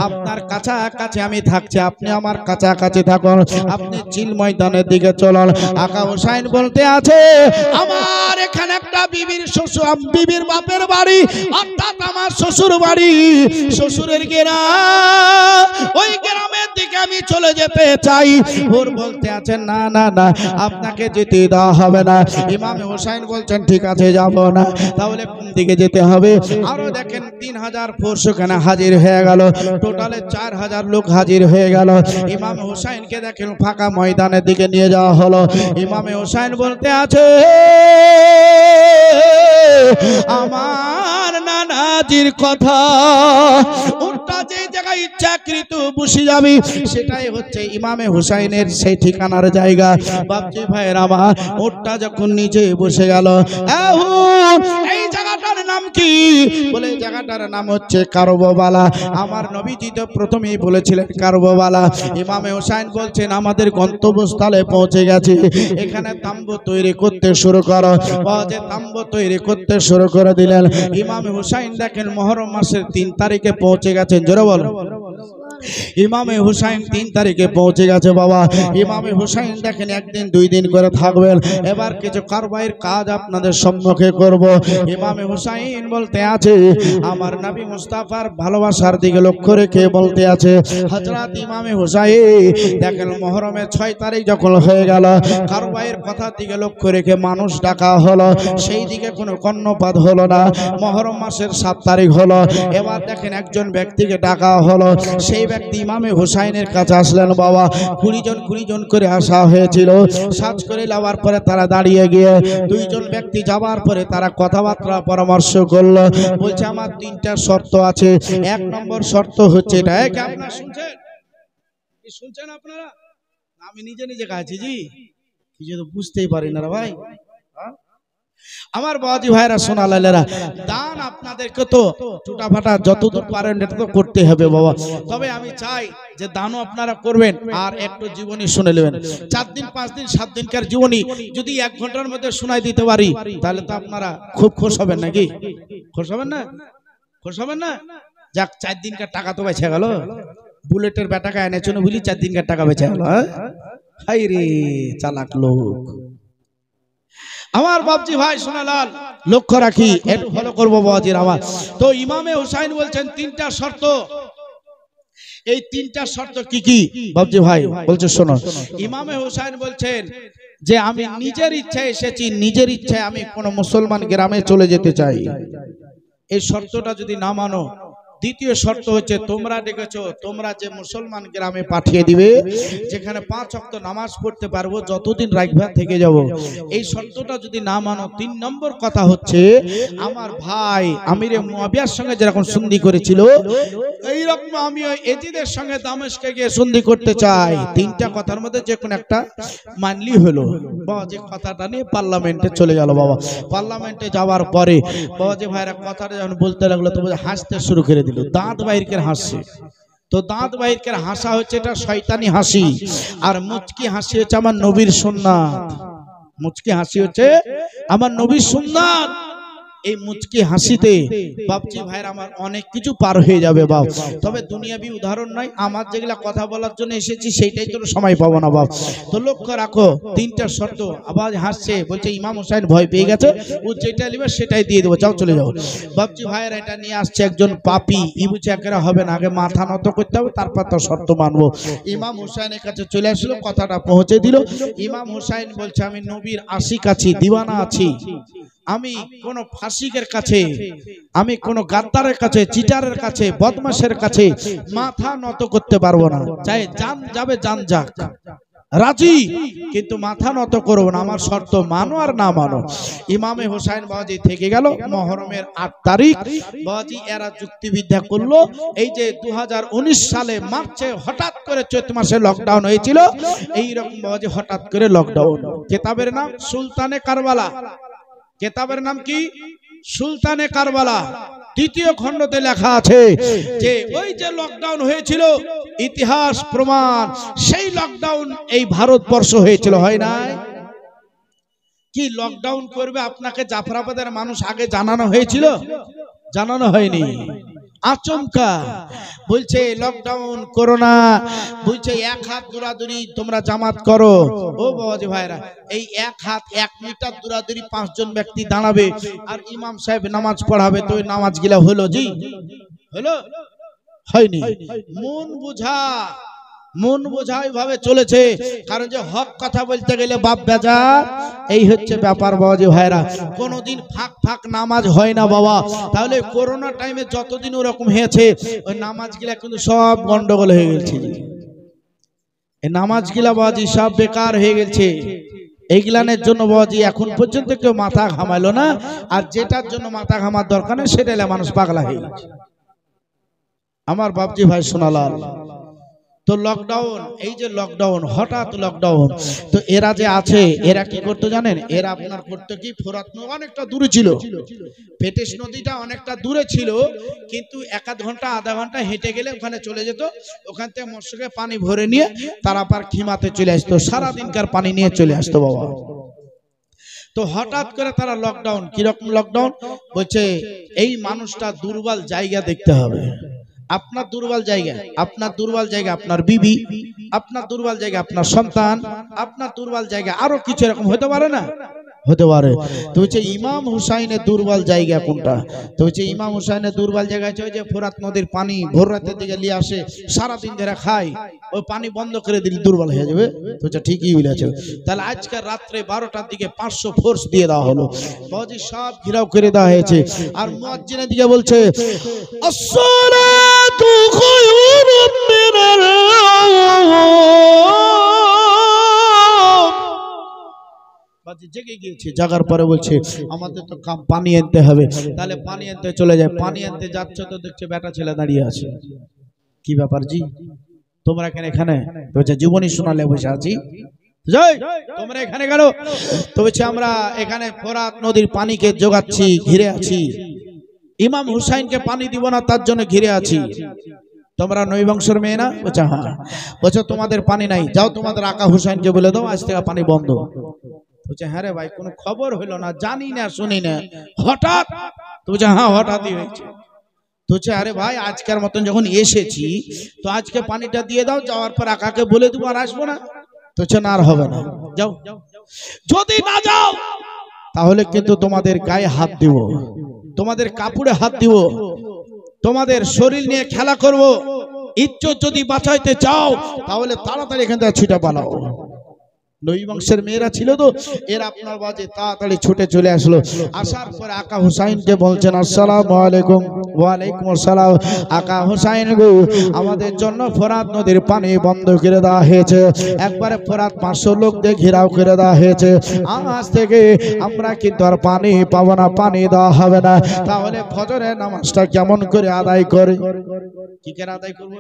আপনার কাছাকাছি আমি থাকছি, আপনি আমার কাছাকাছি থাকুন, আপনি চিল ময়দানের দিকে চলুন। আকা হোসাইন বলতে আছে, আমার এখানে একটা বিবির শ্বশুর, বিবির বাপের বাড়ি অর্থাৎ আমার শ্বশুর বাড়ি, শ্বশুরের গ্রাম, ওই গ্রামের দিকে আমি চলে যেতে চাই। ওর বলতে আছে না না না, আপনাকে যেতে দেওয়া হবে না। ইমাম হোসাইন বলছেন ঠিক আছে যাব না। তাহলে কোন দিকে যেতে হবে? আরো দেখেন 3000 ফোর্স ওখানে হাজির হয়ে গেল, টোটালে 4000 লোক হাজির হয়ে গেল। ইমাম হোসাইনকে দেখেন ফাঁকা ময়দানের দিকে নিয়ে যাওয়া হলো। ইমাম হোসাইন বলতে আছে, আমার নানাজির কথা, উল্টা যে জায়গায় ইচ্ছাকৃত বসে যাবি সেটাই হচ্ছে ইমামে হুসাইনের সেই ঠিকানার জায়গা। বাপজি ভাইয়ের আমার, ওটা যখন নিচে বসে গেল, এই জায়গাটার নাম কি? বলে জায়গাটার নাম হচ্ছে কারবালা। আমার নবীজি তো প্রথমেই বলেছিলেন কারবালা। ইমামে হুসাইন বলছেন আমাদের গন্তব্যস্থলে পৌঁছে গেছে, এখানে তাম্বু তৈরি করতে শুরু করো। যে তাম্বু তৈরি করতে শুরু করে দিলেন। ইমামে হুসাইন দেখেন মুহররম মাসের 3 তারিখে পৌঁছে গেছেন। জোরে বল। ইমামে হুসাইন 3 তারিখে পৌঁছে গেছে বাবা। ইমামে হুসাইন দেখেন একদিন 2 দিন করে থাকবেন। এবার কিছু কারবাইয়ের কাজ আপনাদের সম্মুখে করব। ইমামে হুসাইন বলতে আছে, আমার নবী মুস্তাফার ভালোবাসার দিকে লক্ষ্য রেখে বলতে আছে, হযরত ইমামে হুসাইন দেখেন মুহররমের 6 তারিখ যখন হয়ে গেল, কারবাইয়ের কথার দিকে লক্ষ্য রেখে মানুষ ডাকা হলো, সেই দিকে কোনো কর্ণপাত হলো না। মুহররম মাসের 7 তারিখ হলো। এবার দেখেন একজন ব্যক্তিকে ডাকা হলো, সেই ব্যক্তি ইমামে হুসাইনের কাছে আসলেন বাবা। 20 জন করে আসা হয়েছিল। সাজ করে যাওয়ার পরে তারা দাঁড়িয়ে গিয়ে 2 জন ব্যক্তি যাওয়ার পরে তারা কথাবার্তা পরামর্শ করলো। বলছে আমার 3টা শর্ত আছে। 1 নম্বর শর্ত হচ্ছে এটা। আপনারা শুনছেন? কি শুনছেন আপনারা? আমি নিজে নিজে গাইছি জি, কিছু তো বুঝতেই পারি না রে ভাই। আমার বাবাজি ভাইরা সোনালালেরা, দান আপনাদেরকে তো টুটাফাটা যতদূর পারেন এটা তো করতে হবে বাবা। তবে আমি চাই যে দানও আপনারা করবেন আর একটু জীবনী শুনে নেবেন। 4 দিন 5 দিন 7 দিনকার জীবনী যদি 1 ঘন্টার মধ্যে শোনাই দিতে পারি তাহলে তো আপনারা খুব খুশ হবেন। নাকি খুশ হবেন না? খুশ হবেন না? যাক, 4 দিনকার টাকা তো বেঁচে গেল। বুলেটের ব্যাটাকা এনেছিল বলি 4 দিনকার টাকা বেঁচে গেল। হাই রে চালাক লোক। আমার বাপজি ভাই সোনালাল, লক্ষ্য রাখি, একটু ফলো করবো বাবাজির আমার। তো ইমামে হুসাইন বলছেন 3টা শর্ত। এই 3টা শর্ত কি কি বাপজি ভাই বলছে শোনো। ইমামে হুসাইন বলছেন যে আমি নিজের ইচ্ছায় এসেছি, নিজের ইচ্ছায় আমি কোন মুসলমান গ্রামে চলে যেতে চাই। এই শর্তটা যদি না মানো দ্বিতীয় শর্ত হচ্ছে তোমরা ডেকেছো, তোমরা যে মুসলমান গ্রামে পাঠিয়ে দিবে যেখানে 5 ওয়াক্ত নামাজ পড়তে পারবো, যতদিন রাখবা থেকে যাব। এই শর্তটা যদি না মানো, 3 নম্বর কথা হচ্ছে আমার ভাই আমিরে মুয়াবিয়ার সঙ্গে যেরকম সন্ধি করেছিল এইরকম আমিও এজিদের সঙ্গে দামেস্কে গিয়ে সন্ধি করতে চাই। 3টা কথার মধ্যে যে কোনো একটা মানলি হলো। বাবা যে কথাটা নিয়ে পার্লামেন্টে চলে গেল। বাবা পার্লামেন্টে যাওয়ার পরে বাবা যে ভাইরা কথাটা যখন বলতে লাগলো তো হাসতে শুরু করে দিল, দাঁত বাইর করে হাসছে। তো দাঁত বাইর করে হাসা হচ্ছে এটা শয়তানি হাসি, আর মুচকি হাসি হচ্ছে আমার নবীর সুন্নাত। মুচকি হাসি হচ্ছে আমার নবীর সুন্নাত। এই মুচকি হাসিতে বাপজি ভাইরা আমার অনেক কিছু পার হয়ে যাবে বাপ। তবে দুনিয়াবি উদাহরণ নয়, আমার যেগুলা কথা বলার জন্য এসেছি সেইটাই তো সময় পাবো না বাপ। তো লক্ষ্য রাখো 3টা শর্ত। আবার হাসছে, বলছে ইমাম হোসেন ভয় পেয়ে গেছে, ও যেটা নেবে সেটাই দিয়ে দেবো, যাও চলে যাও। বাপজি ভাইয়ের এটা নিয়ে আসছে একজন পাপী, ই বুঝে একেরা হবে না, আগে মাথা নত করতে হবে, তারপর তো শর্ত মানবো। ইমাম হোসেনের কাছে চলে আসলো, কথাটা পৌঁছে দিল। ইমাম হোসেন বলছে আমি নবীর আশিক আছি, দিওয়ানা আছি, আমি কোন ফাসিকের কাছে, আমি কোন গাদ্দারের কাছে, চিটারের কাছে, বদমাশের কাছে মাথা নত করতে পারবো না। চাই জান যাবে জান যাক, রাজি, কিন্তু মাথা নত করব না। আমার শর্ত মানো আর না মানো। ইমামে হোসেন বাবাজি থেকে গেল। মহরমের 8 তারিখ বাবাজি এরা যুক্তিবিদ্যা করলো। এই যে 2019 সালে মার্চে হঠাৎ করে চৈত্র মাসে লকডাউন হয়েছিল, এইরকম বাবাজি হঠাৎ করে লকডাউন। কিতাবের নাম সুলতানে কারবালা। কিতাবের নাম কি? সুলতানে কারবালা। 2য় খণ্ডতে লেখা আছে যে ওই যে লকডাউন হয়েছিল, ইতিহাস প্রমাণ সেই লকডাউন এই ভারতবর্ষ হয়েছিল, হয় নাই? কি লকডাউন করবে আপনাকে জাফরাবাদের মানুষ আগে জানানো হয়েছিল? জানানো হয়নি। আচমকা বলছে লকডাউন করোনা, বলছে 1 হাত দূরাদূরি তোমরা জামাত করো। ও বাবাজি ভাইরা, এই 1 হাত 1 মিটার দূরাদূরি 5 জন ব্যক্তি দাঁড়াবে আর ইমাম সাহেব নামাজ পড়াবে, তো ওই নামাজ গিলা হলো? জি হলো? হয়নি। মন বোঝা এইভাবে চলেছে, কারণ যে হক কথা বলতে গেলে বাপ বেজা, এই হচ্ছে ব্যাপার বাবাজি ভাইরা। কোনোদিন ফাঁক নামাজ হয় না বাবা। তাহলে করোনা টাইমে যতদিন ওরকম হয়েছে ওই নামাজগুলা কিন্তু সব গন্ডগোল হয়ে গেছে। এই নামাজগুলা বাবাজি সব বেকার হয়ে গেছে। এইগুলানের জন্য বাবাজি এখন পর্যন্ত কেউ মাথা ঘামাইলো না, আর যেটার জন্য মাথা ঘামার দরকার নেই সেটা মানুষ পাগলা হয়ে গেছে। আমার বাপজি ভাই শোনালাল, তো লকডাউন, এই যে লকডাউন, হঠাৎ লকডাউন, তো এরা যে আছে এরা কি করতে জানেন? এরা আপনার করতে কি, ফোরাত নদী অনেকটা দূরে ছিল, পেটেশ নদীটা অনেকটা দূরে ছিল, কিন্তু 1 ঘন্টা 1/2 ঘন্টা হেঁটে গেলে ওখানে চলে যেত। ওখান থেকে মশকে পানি ভরে নিয়ে তারা আবার খিমাতে চলে আসতো, সারাদিনকার পানি নিয়ে চলে আসতো বাবা। তো হঠাৎ করে তারা লকডাউন। কিরকম লকডাউন? বলছে এই মানুষটা দুর্বল জায়গা দেখতে হবে। আপনার দুর্বল জায়গা, আপনার দুর্বল জায়গা আপনার বিবি, আপনার দুর্বল জায়গা আপনার সন্তান, আপনার দুর্বল জায়গা আরো কিছু এরকম হতে পারে না? হতে পারে। তো হচ্ছে ইমাম হুসাইনের দুর্বল জায়গা কোনটা? তো হচ্ছে ইমাম হুসাইনের দুর্বল জায়গা হচ্ছে ওই যে ফোরাত নদীর পানি ভোর রাতের দিকে নিয়ে আসে, সারাদিন ধরে খায়, ওই পানি বন্ধ করে দিলে দুর্বল হয়ে যাবে। তো হচ্ছে ঠিকই বলেছে। তাহলে আজকে রাত্রে 12টার দিকে 500 ফোর্স দিয়ে দেওয়া হলো, বাবাজি সব ঘিরাও করে দেওয়া হয়েছে। আর মুয়াজ্জিনের দিকে বলছে আসসালাতু খায়রুম মিনাল জেগে গিয়েছে। জাগার পরে বলছে আমাদের তো কাম পানি আনতে হবে। তাহলে পানি আনতে চলে যায়। পানি আনতে যাচ্ছে তো দেখছে বেটা ছেলে দাঁড়িয়ে আছে। কি ব্যাপার জি, তোমরা এখানে? বলছে জীবনী শোনালে বসে আছি, তোমরা এখানে গেল? তো বলছে আমরা এখানে ফোরাত নদীর পানিকে জোগাচ্ছি, ঘিরে আছি। ইমাম হুসাইনকে পানি দিব না তার জন্য ঘিরে আছি। তোমরা নবী বংশের মেয়ে না? বলছে হ্যাঁ। বলছে তোমাদের পানি নাই, যাও তোমাদের আকা হুসাইনকে বলে দাও আজ থেকে পানি বন্ধ। বলছে হ্যাঁ রে ভাই, কোনো খবর হইলো না, জানি না শুনি না, হঠাৎ? তো বলছে হ্যাঁ হঠাৎই হয়েছে। তো বলছে আরে ভাই আজকের মতন যখন এসেছি তো আজকে পানিটা দিয়ে দাও, যাওয়ার পর আকাকে বলে দেবো আর আসবো না। তো বলছে না আর হবে না, যাও। যদি না যাও তাহলে কিন্তু তোমাদের গায়ে হাত দিব, তোমাদের কাপড়ে হাত দিব, তোমাদের শরীর নিয়ে খেলা করব। ইজ্জত যদি বাঁচাইতে চাও তাহলে তাড়াতাড়ি এখান থেকে ছুটে পালাও। নবী বংশের মেয়েরা ছিল তো, এর আপনার বাজে তাড়াতাড়ি ছুটে চলে আসলো। আসার পরে আকা হুসাইনকে বলছেন, আসসালামু আলাইকুম। ওয়ালাইকুম আসসালাম। আকা হুসাইন গো, আমাদের জন্য ফোরাত নদীর পানি বন্ধ করে দেওয়া হয়েছে, একবারে ফোরাত 500 লোক দিয়ে ঘেরাও করে দেওয়া হয়েছে। আজ থেকে আমরা কিন্তু আর পানি পাবো না, পানি দেওয়া হবে না। তাহলে ফজরের নামাজটা কেমন করে আদায় করে? কি করে আদায় করবো?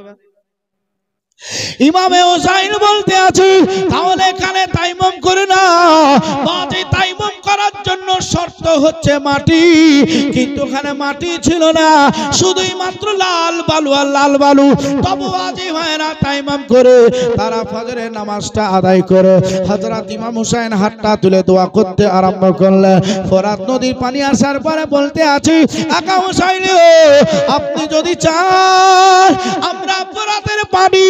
ইমামে হুসাইন বলতে আছে, তাহলে এখানে তাইমুম করে না। বাজে তাইমুম করার জন্য শর্ত হচ্ছে মাটি, কিন্তু ওখানে মাটি ছিল না, শুধুই মাত্র লাল বালু আর লাল বালু। তবু বাজে হয় না, তাইমুম করে তারা ফজরের নামাজটা আদায় করে হযরত ইমাম হুসাইন হাতটা তুলে দোয়া করতে আরম্ভ করলেন। ফোরাত নদীর পানি আসার পরে বলতে আছে, আকা হুসাইন আপনি যদি চান আমরা ফোরাতের পানি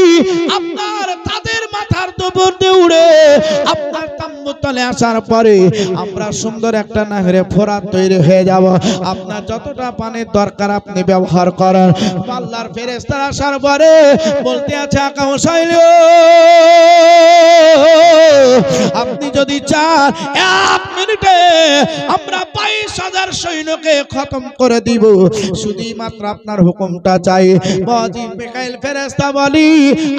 আপনার তাদের মাথার উপর দিয়ে উড়ে আপনার তাম্বু তলে আসার পরে আমরা সুন্দর একটা নাহরে ফোরাত তৈরি হয়ে যাব। আপনার যতটা পানির দরকার আপনি ব্যবহার করেন। আল্লাহর ফেরেশতারা আসার পরে বলতে আছে, আকা হুসাইন আপনি যদি চান 1 মিনিটে আমরা 22,000 সৈন্যকে খতম করে দিব, শুধুই মাত্র আপনার হুকুমটা চাই। বাজি মিকাইল ফেরেশতা বলি,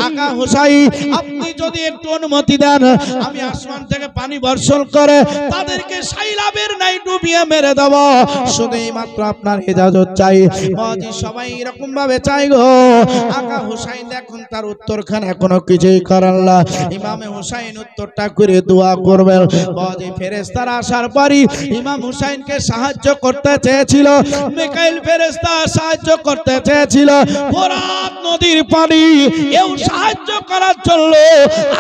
আকা হুসাইন আপনি যদি একটু অনুমতি দেন, আমি আসমান থেকে পানি বর্ষণ করে তাদেরকে সাইলাবের নাই ডুবিয়ে মেরে দেব, শুধুই মাত্র আপনার ইজাজত চাই। বাজি সবাই এরকম ভাবে চাই গো। আকা হুসাইন এখন তার উত্তরখানে এখনো কিছুই করেন না। ইমামে হুসাইন উত্তরটা করে দোয়া করবেন। বাজি ফেরেশতারা আসার পরই ইমাম হুসাইনকে সাহায্য করতে চেয়েছিল, মিকাইল ফেরেশতা সাহায্য করতে চেয়েছিল। ফোরাত নদীর পানি এও সাহায্য করার জন্য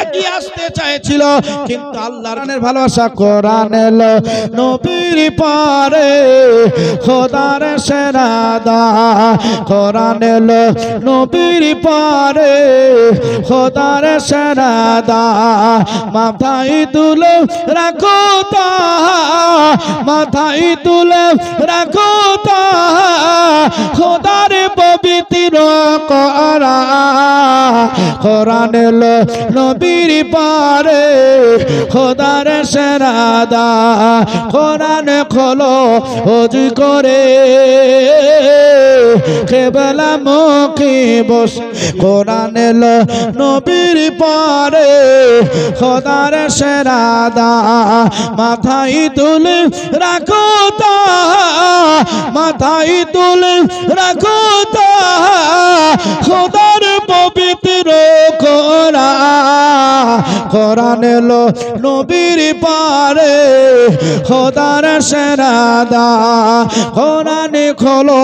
আগিয়ে আসতে চাইছিল, কিন্তু আল্লাহর ভালোবাসা কোরআন এলো নবীর পারে খোদার সেরাদা, কোরআন এলো নবীর পারে খোদার সেরাদা, মাথায় তুলে রাখো তা, মাথায় তুলে রাখো তা, খোদার পবিত্র কোরআন এলো নবীর পারে খোদার সেরাদা, কোরআন খোলো ওযু করে কেবলা মুখে বসে, কোরআন এলো নবীর পারে খোদার সেরাদা, মাথায় তুলে রাখো তা, মাথায় তুলে রাখো তা, খোদার পবিত্র কোরআন এলো নবীর পারে খোদার সেরাদা, কোরআন খোলো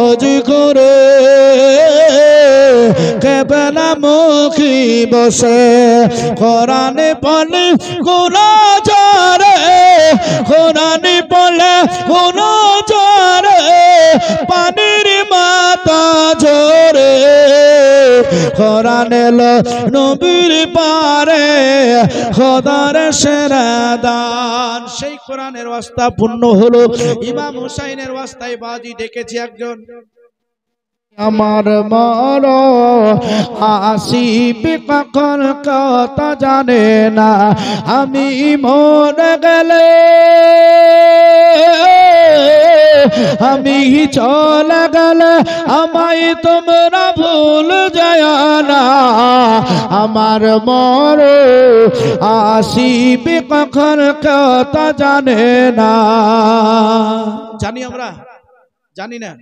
ওযু করে কেবলা মুখী বসে, কোরআন পড়লে গুনাহগারে, কোরআন পড়লে গুনাহগারে পানির মাথা ঝরে, কোরআন এলো নবীর পারে খোদার সেরাদান। সেই কোরআনের ওয়াস্তা পূর্ণ হলো। ইমাম হুসাইনের ওয়াস্তায় বাজি ডেকেছে একজন, আমার মর আসিবে কখন কথা জানে না, আমি মরে গেলে আমি চলে গেলে আমায় তোমরা ভুল যায় না, আমার মর আসিবে কখন কথা জানে না। জানি আমরা? জানি না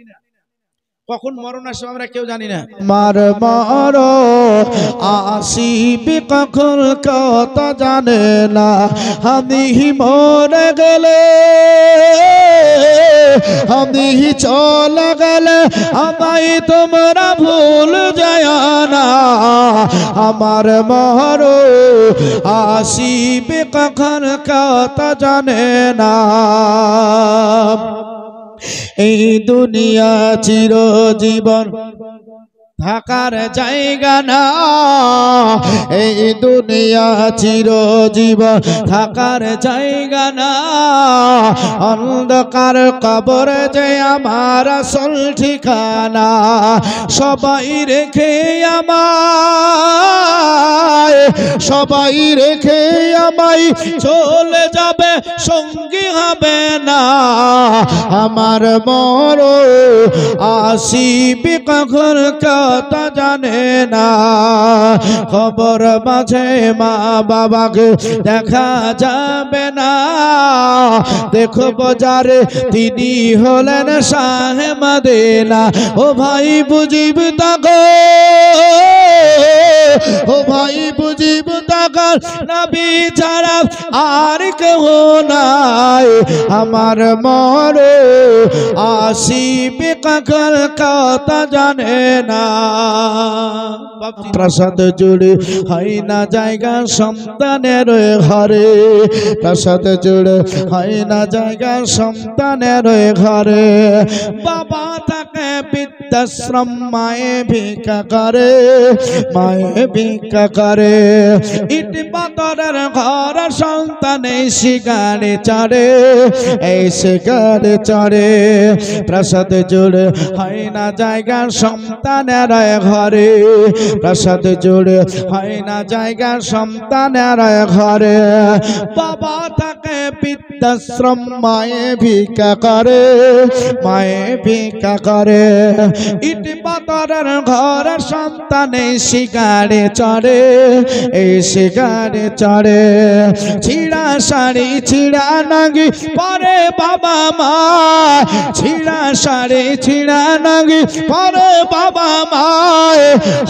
কখন মরণ আসবে, আমরা কেউ জানি না। মার মর আসিবে কখন কথা জানে না, আমি মরে গেলে আমি চলে গেলে আমায় তোমরা ভুল যায় না, আমার মর আসিবে কখন কথা জানে না। এই দুনিয়া চিরজীবন থাকার জায়গা না, এই দুনিয়া চিরজীবন থাকার জায়গা না, অন্ধকার কবর যে আমার আসল ঠিকানা। সবাই রেখে আমায় চলে যাবে, সঙ্গী হবে না আমার মরণ আসিবে কখন কথা জানে না। খবর মাঝে মা বাবাকে দেখা যাবে না, দেখো বাজারে তিনি হলেন শাহে মদিনা। ও ভাই বুঝিব তাকো, ও ভাই বুঝিব তাকার নবী ছাড়া আর কেউ নাই আমার মরে আসিবে কখন কথা জানে না। প্রাসাদ জুড়ে হয় না জায়গা সন্তানের ঘরে, প্রাসাদ জুড়ে হয় না জায়গা সন্তানের ঘরে। বাবা তাকে বৃদ্ধাশ্রম মায়ে ভিক্ষা করে, মায়ে ভিক্ষা করে। ইট পাথরের ঘর সন্তানে শিকারে চড়ে, এই শিকারে চড়ে। প্রাসাদ জুড়ে হয় না জায়গা সন্তানের ঘরে, প্রাসাদ জুড়ে হয় না জায়গা সন্তানের ঘরে। বাবা তাকে বৃদ্ধাশ্রম মায়ে ভিক্ষা করে, মায়ে ভিক্ষা করে। ইট পাথরের ঘর সন্তানে শিকারে চড়ে, এই শিকারে চড়ে। ছিড়া শাড়ি ছিড়া নাগি পরে বাবা মা, ছিড়া শাড়ি ছিড়া নাগি পরে বাবা মা।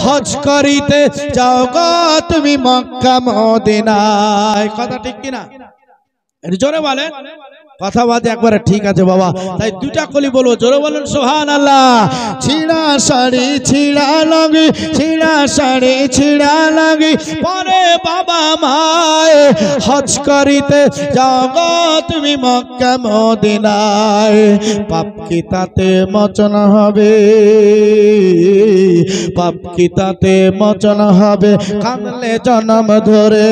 হজ করিতে যাও গো তুমি মক্কা মদিনায়। কথা ঠিক কিনা? জোরে বলেন। কথা বাদে একবারে ঠিক আছে বাবা, তাই দুটা কলি বলবো, জোরে বলেন সুবহানাল্লাহ। ছিড়া শাড়ি ছিড়া লাগি, ছিড়া শাড়ি ছিড়া লাগি পরে বাবা মায়। হজ করিতে যাও গো তুমি মক্কা মদিনায়। পাপ কি তাতে মোচন হবে, পাপ কি তাতে মোচন হবে কাঁদলে জনম ধরে।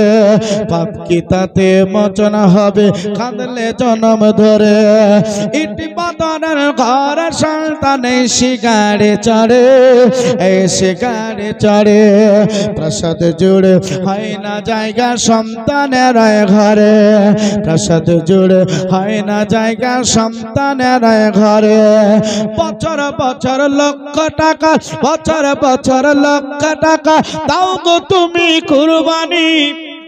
পাপ কি তাতে মোচন হবে কাঁদলে জনম ধরে। ইট পাথরের ঘর সন্তানে শিকারে চড়ে, এই শিকারে চড়ে। প্রাসাদ জুড়ে হয় না জায়গা সন্তানের ঘরে, প্রাসাদ জুড়ে হয় না জায়গা সন্তানের ঘরে। বছর বছর লক্ষ টাকা, বছর বছর লক্ষ টাকা দাও গো তুমি কুরবানি।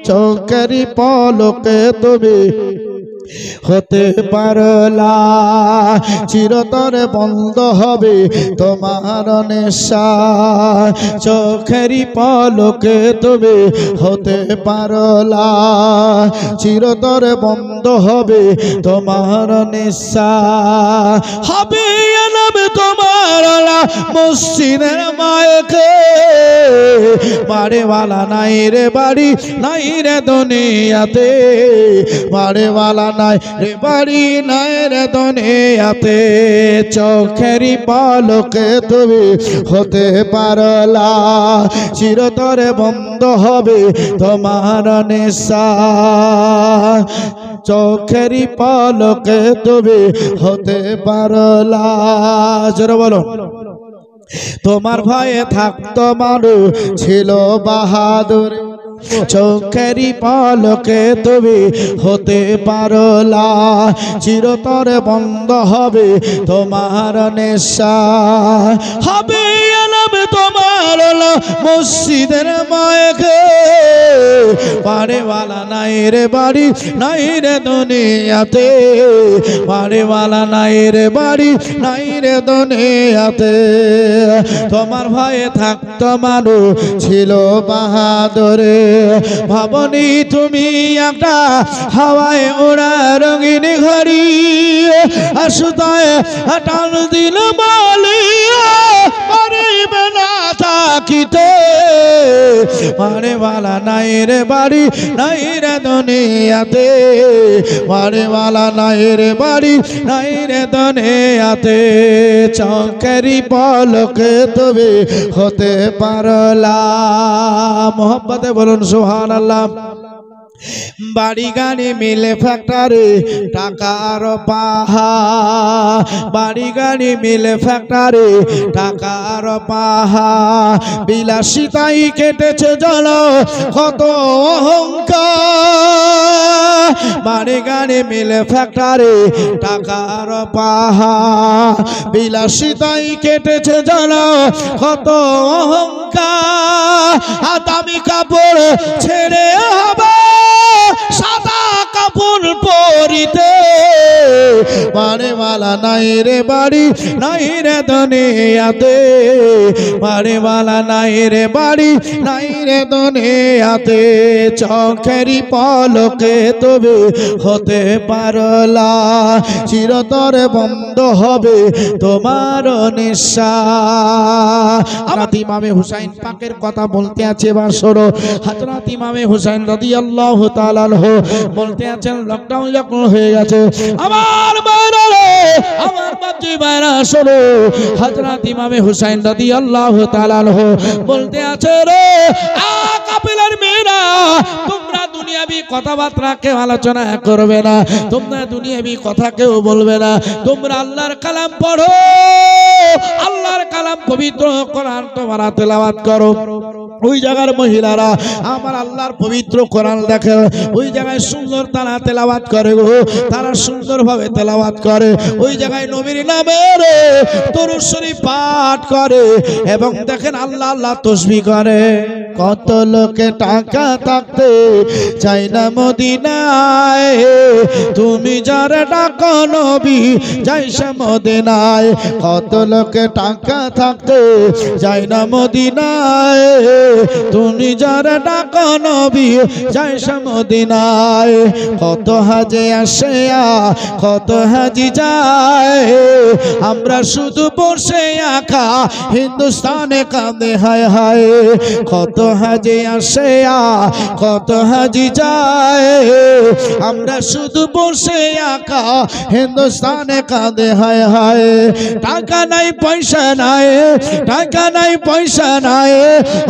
চৌকেরি পলকে তুমি হতে পারলা, চিরতরে বন্ধ হবে তোমার নেশা। চোখেরই পলকে তুমি হতে পারলা, চিরতরে বন্ধ হবে তোমার নেশা। হবে এলাম তোমার মসজিদের মায়কে, বাড়িওয়ালা নাই রে বাড়ি নাই রে দুনিয়াতে, বাড়িওয়ালা নাই রে বাড়ি নাই রে দুনিয়াতে। চোখেরই পলকে তুমি হতে পারলা, চিরতরে বন্ধ হবে তোমার নেশা। চোখেরই পলকে তুমি হতে পারলা। জোরে বলো। তোমার ভয়ে থাকতো মানুষ ছিল বাহাদুর, চোখেরই পলকে তুমি হতে পারলা, চিরতরে বন্ধ হবে তোমার নেশা। হবে এলাম তোমার মসজিদের মায়কে, বাড়িওয়ালা নাই রে বাড়ি নাই রে দুনিয়াতে, বাড়িওয়ালা নাই রে বাড়ি নাই রে দুনিয়াতে। তোমার ভয়ে থাকতো মানুষ ছিল বাহাদুরে, ভাবনি তুমি একটা হাওয়ায় ওড়া রঙিন ঘড়ি। সুতায় টান দিল বলিয়া পারিবে না থাক থাকিতে মারে বালা নাই রে বাড়ি নাই রে দুনিয়াতে মারে বালা নাই রে বাড়ি নাই রে দুনিয়াতে চকেরি পলকে তবে হতে পারলা মোহাম্মদে বলুন সুবহানাল্লাহ বাড়ি গাড়ি মিলে ফ্যাক্টরি টাকার পাহা বাড়ি গাড়ি মিলে ফ্যাক্টরি টাকার পাহা বিলাসিতাই কেটেছে জল কত অহংকার বাড়ি গাড়ি মিলে ফ্যাক্টরি টাকার পাহা বিলাসিতাই কেটেছে জল কত অহংকার দামি কাপড় ছেড়ে হবে সাদা কাপড় পরিতে মারে মালা নাই রে বাড়ি নাই রে দুনিয়াতে মারে মালা নাই রে বাড়ি নাই রে দুনিয়াতে চোখেরই পলকে তবে হতে পারলা চিরতরে বন্ধ হবে তোমার নিঃশ্বাস হযরত ইমামে হুসাইন পাকের কথা বলতে আছে এবার শোনো হযরত ইমামে হুসাইন রাদিয়াল্লাহু তাআলা আনহু বলতে আছেন লকডাউন যখন হয়ে গেছে আমার বাইরে আমার বাপজি বাইরে শোনো হযরত ইমামে হুসাইন রাদিয়াল্লাহু তাআলা আনহু বলতে আছে রে কাফেলার মেয়েরা তোমরা দুনিয়াবি কথাবার্তা কেউ আলোচনা করবে না তোমরা দুনিয়াবি কথা কেউ বলবে না তোমরা আল্লাহর কালাম পড়ো আল্লাহর কালাম পবিত্র কোরআন তোমরা তেলাওয়াত করো ওই জায়গার মহিলারা আমার আল্লাহর পবিত্র কোরআন দেখে ওই জায়গায় সুন্দর তারা তেলাওয়াত করে গো তারা সুন্দরভাবে তেলাওয়াত করে ওই জায়গায় নবীর নামের দরুদ শরীফ পাঠ করে এবং দেখেন আল্লাহ আল্লাহ তাসবিহ করে কত লোকে টাকা থাকতে চাই না মদিনায় তুমি যারা ডাকো নবী যাইসা মদিনায় কত লোকে টাকা থাকতে চাই না মদিনায় তুমি যারা ডাকো নবী যাইসা মদিনায় কত হাজে আসে কত হাজি যায় আমরা শুধু বসে আঁকা হিন্দুস্তানে কাঁদে হায় হায় কত হাজি আসে কত হাজি যায় আমরা শুধু বসে আঁকা হিন্দুস্তানে কাঁদে হায় হায় টাকা নাই পয়সা নাই টাকা নাই পয়সা নাই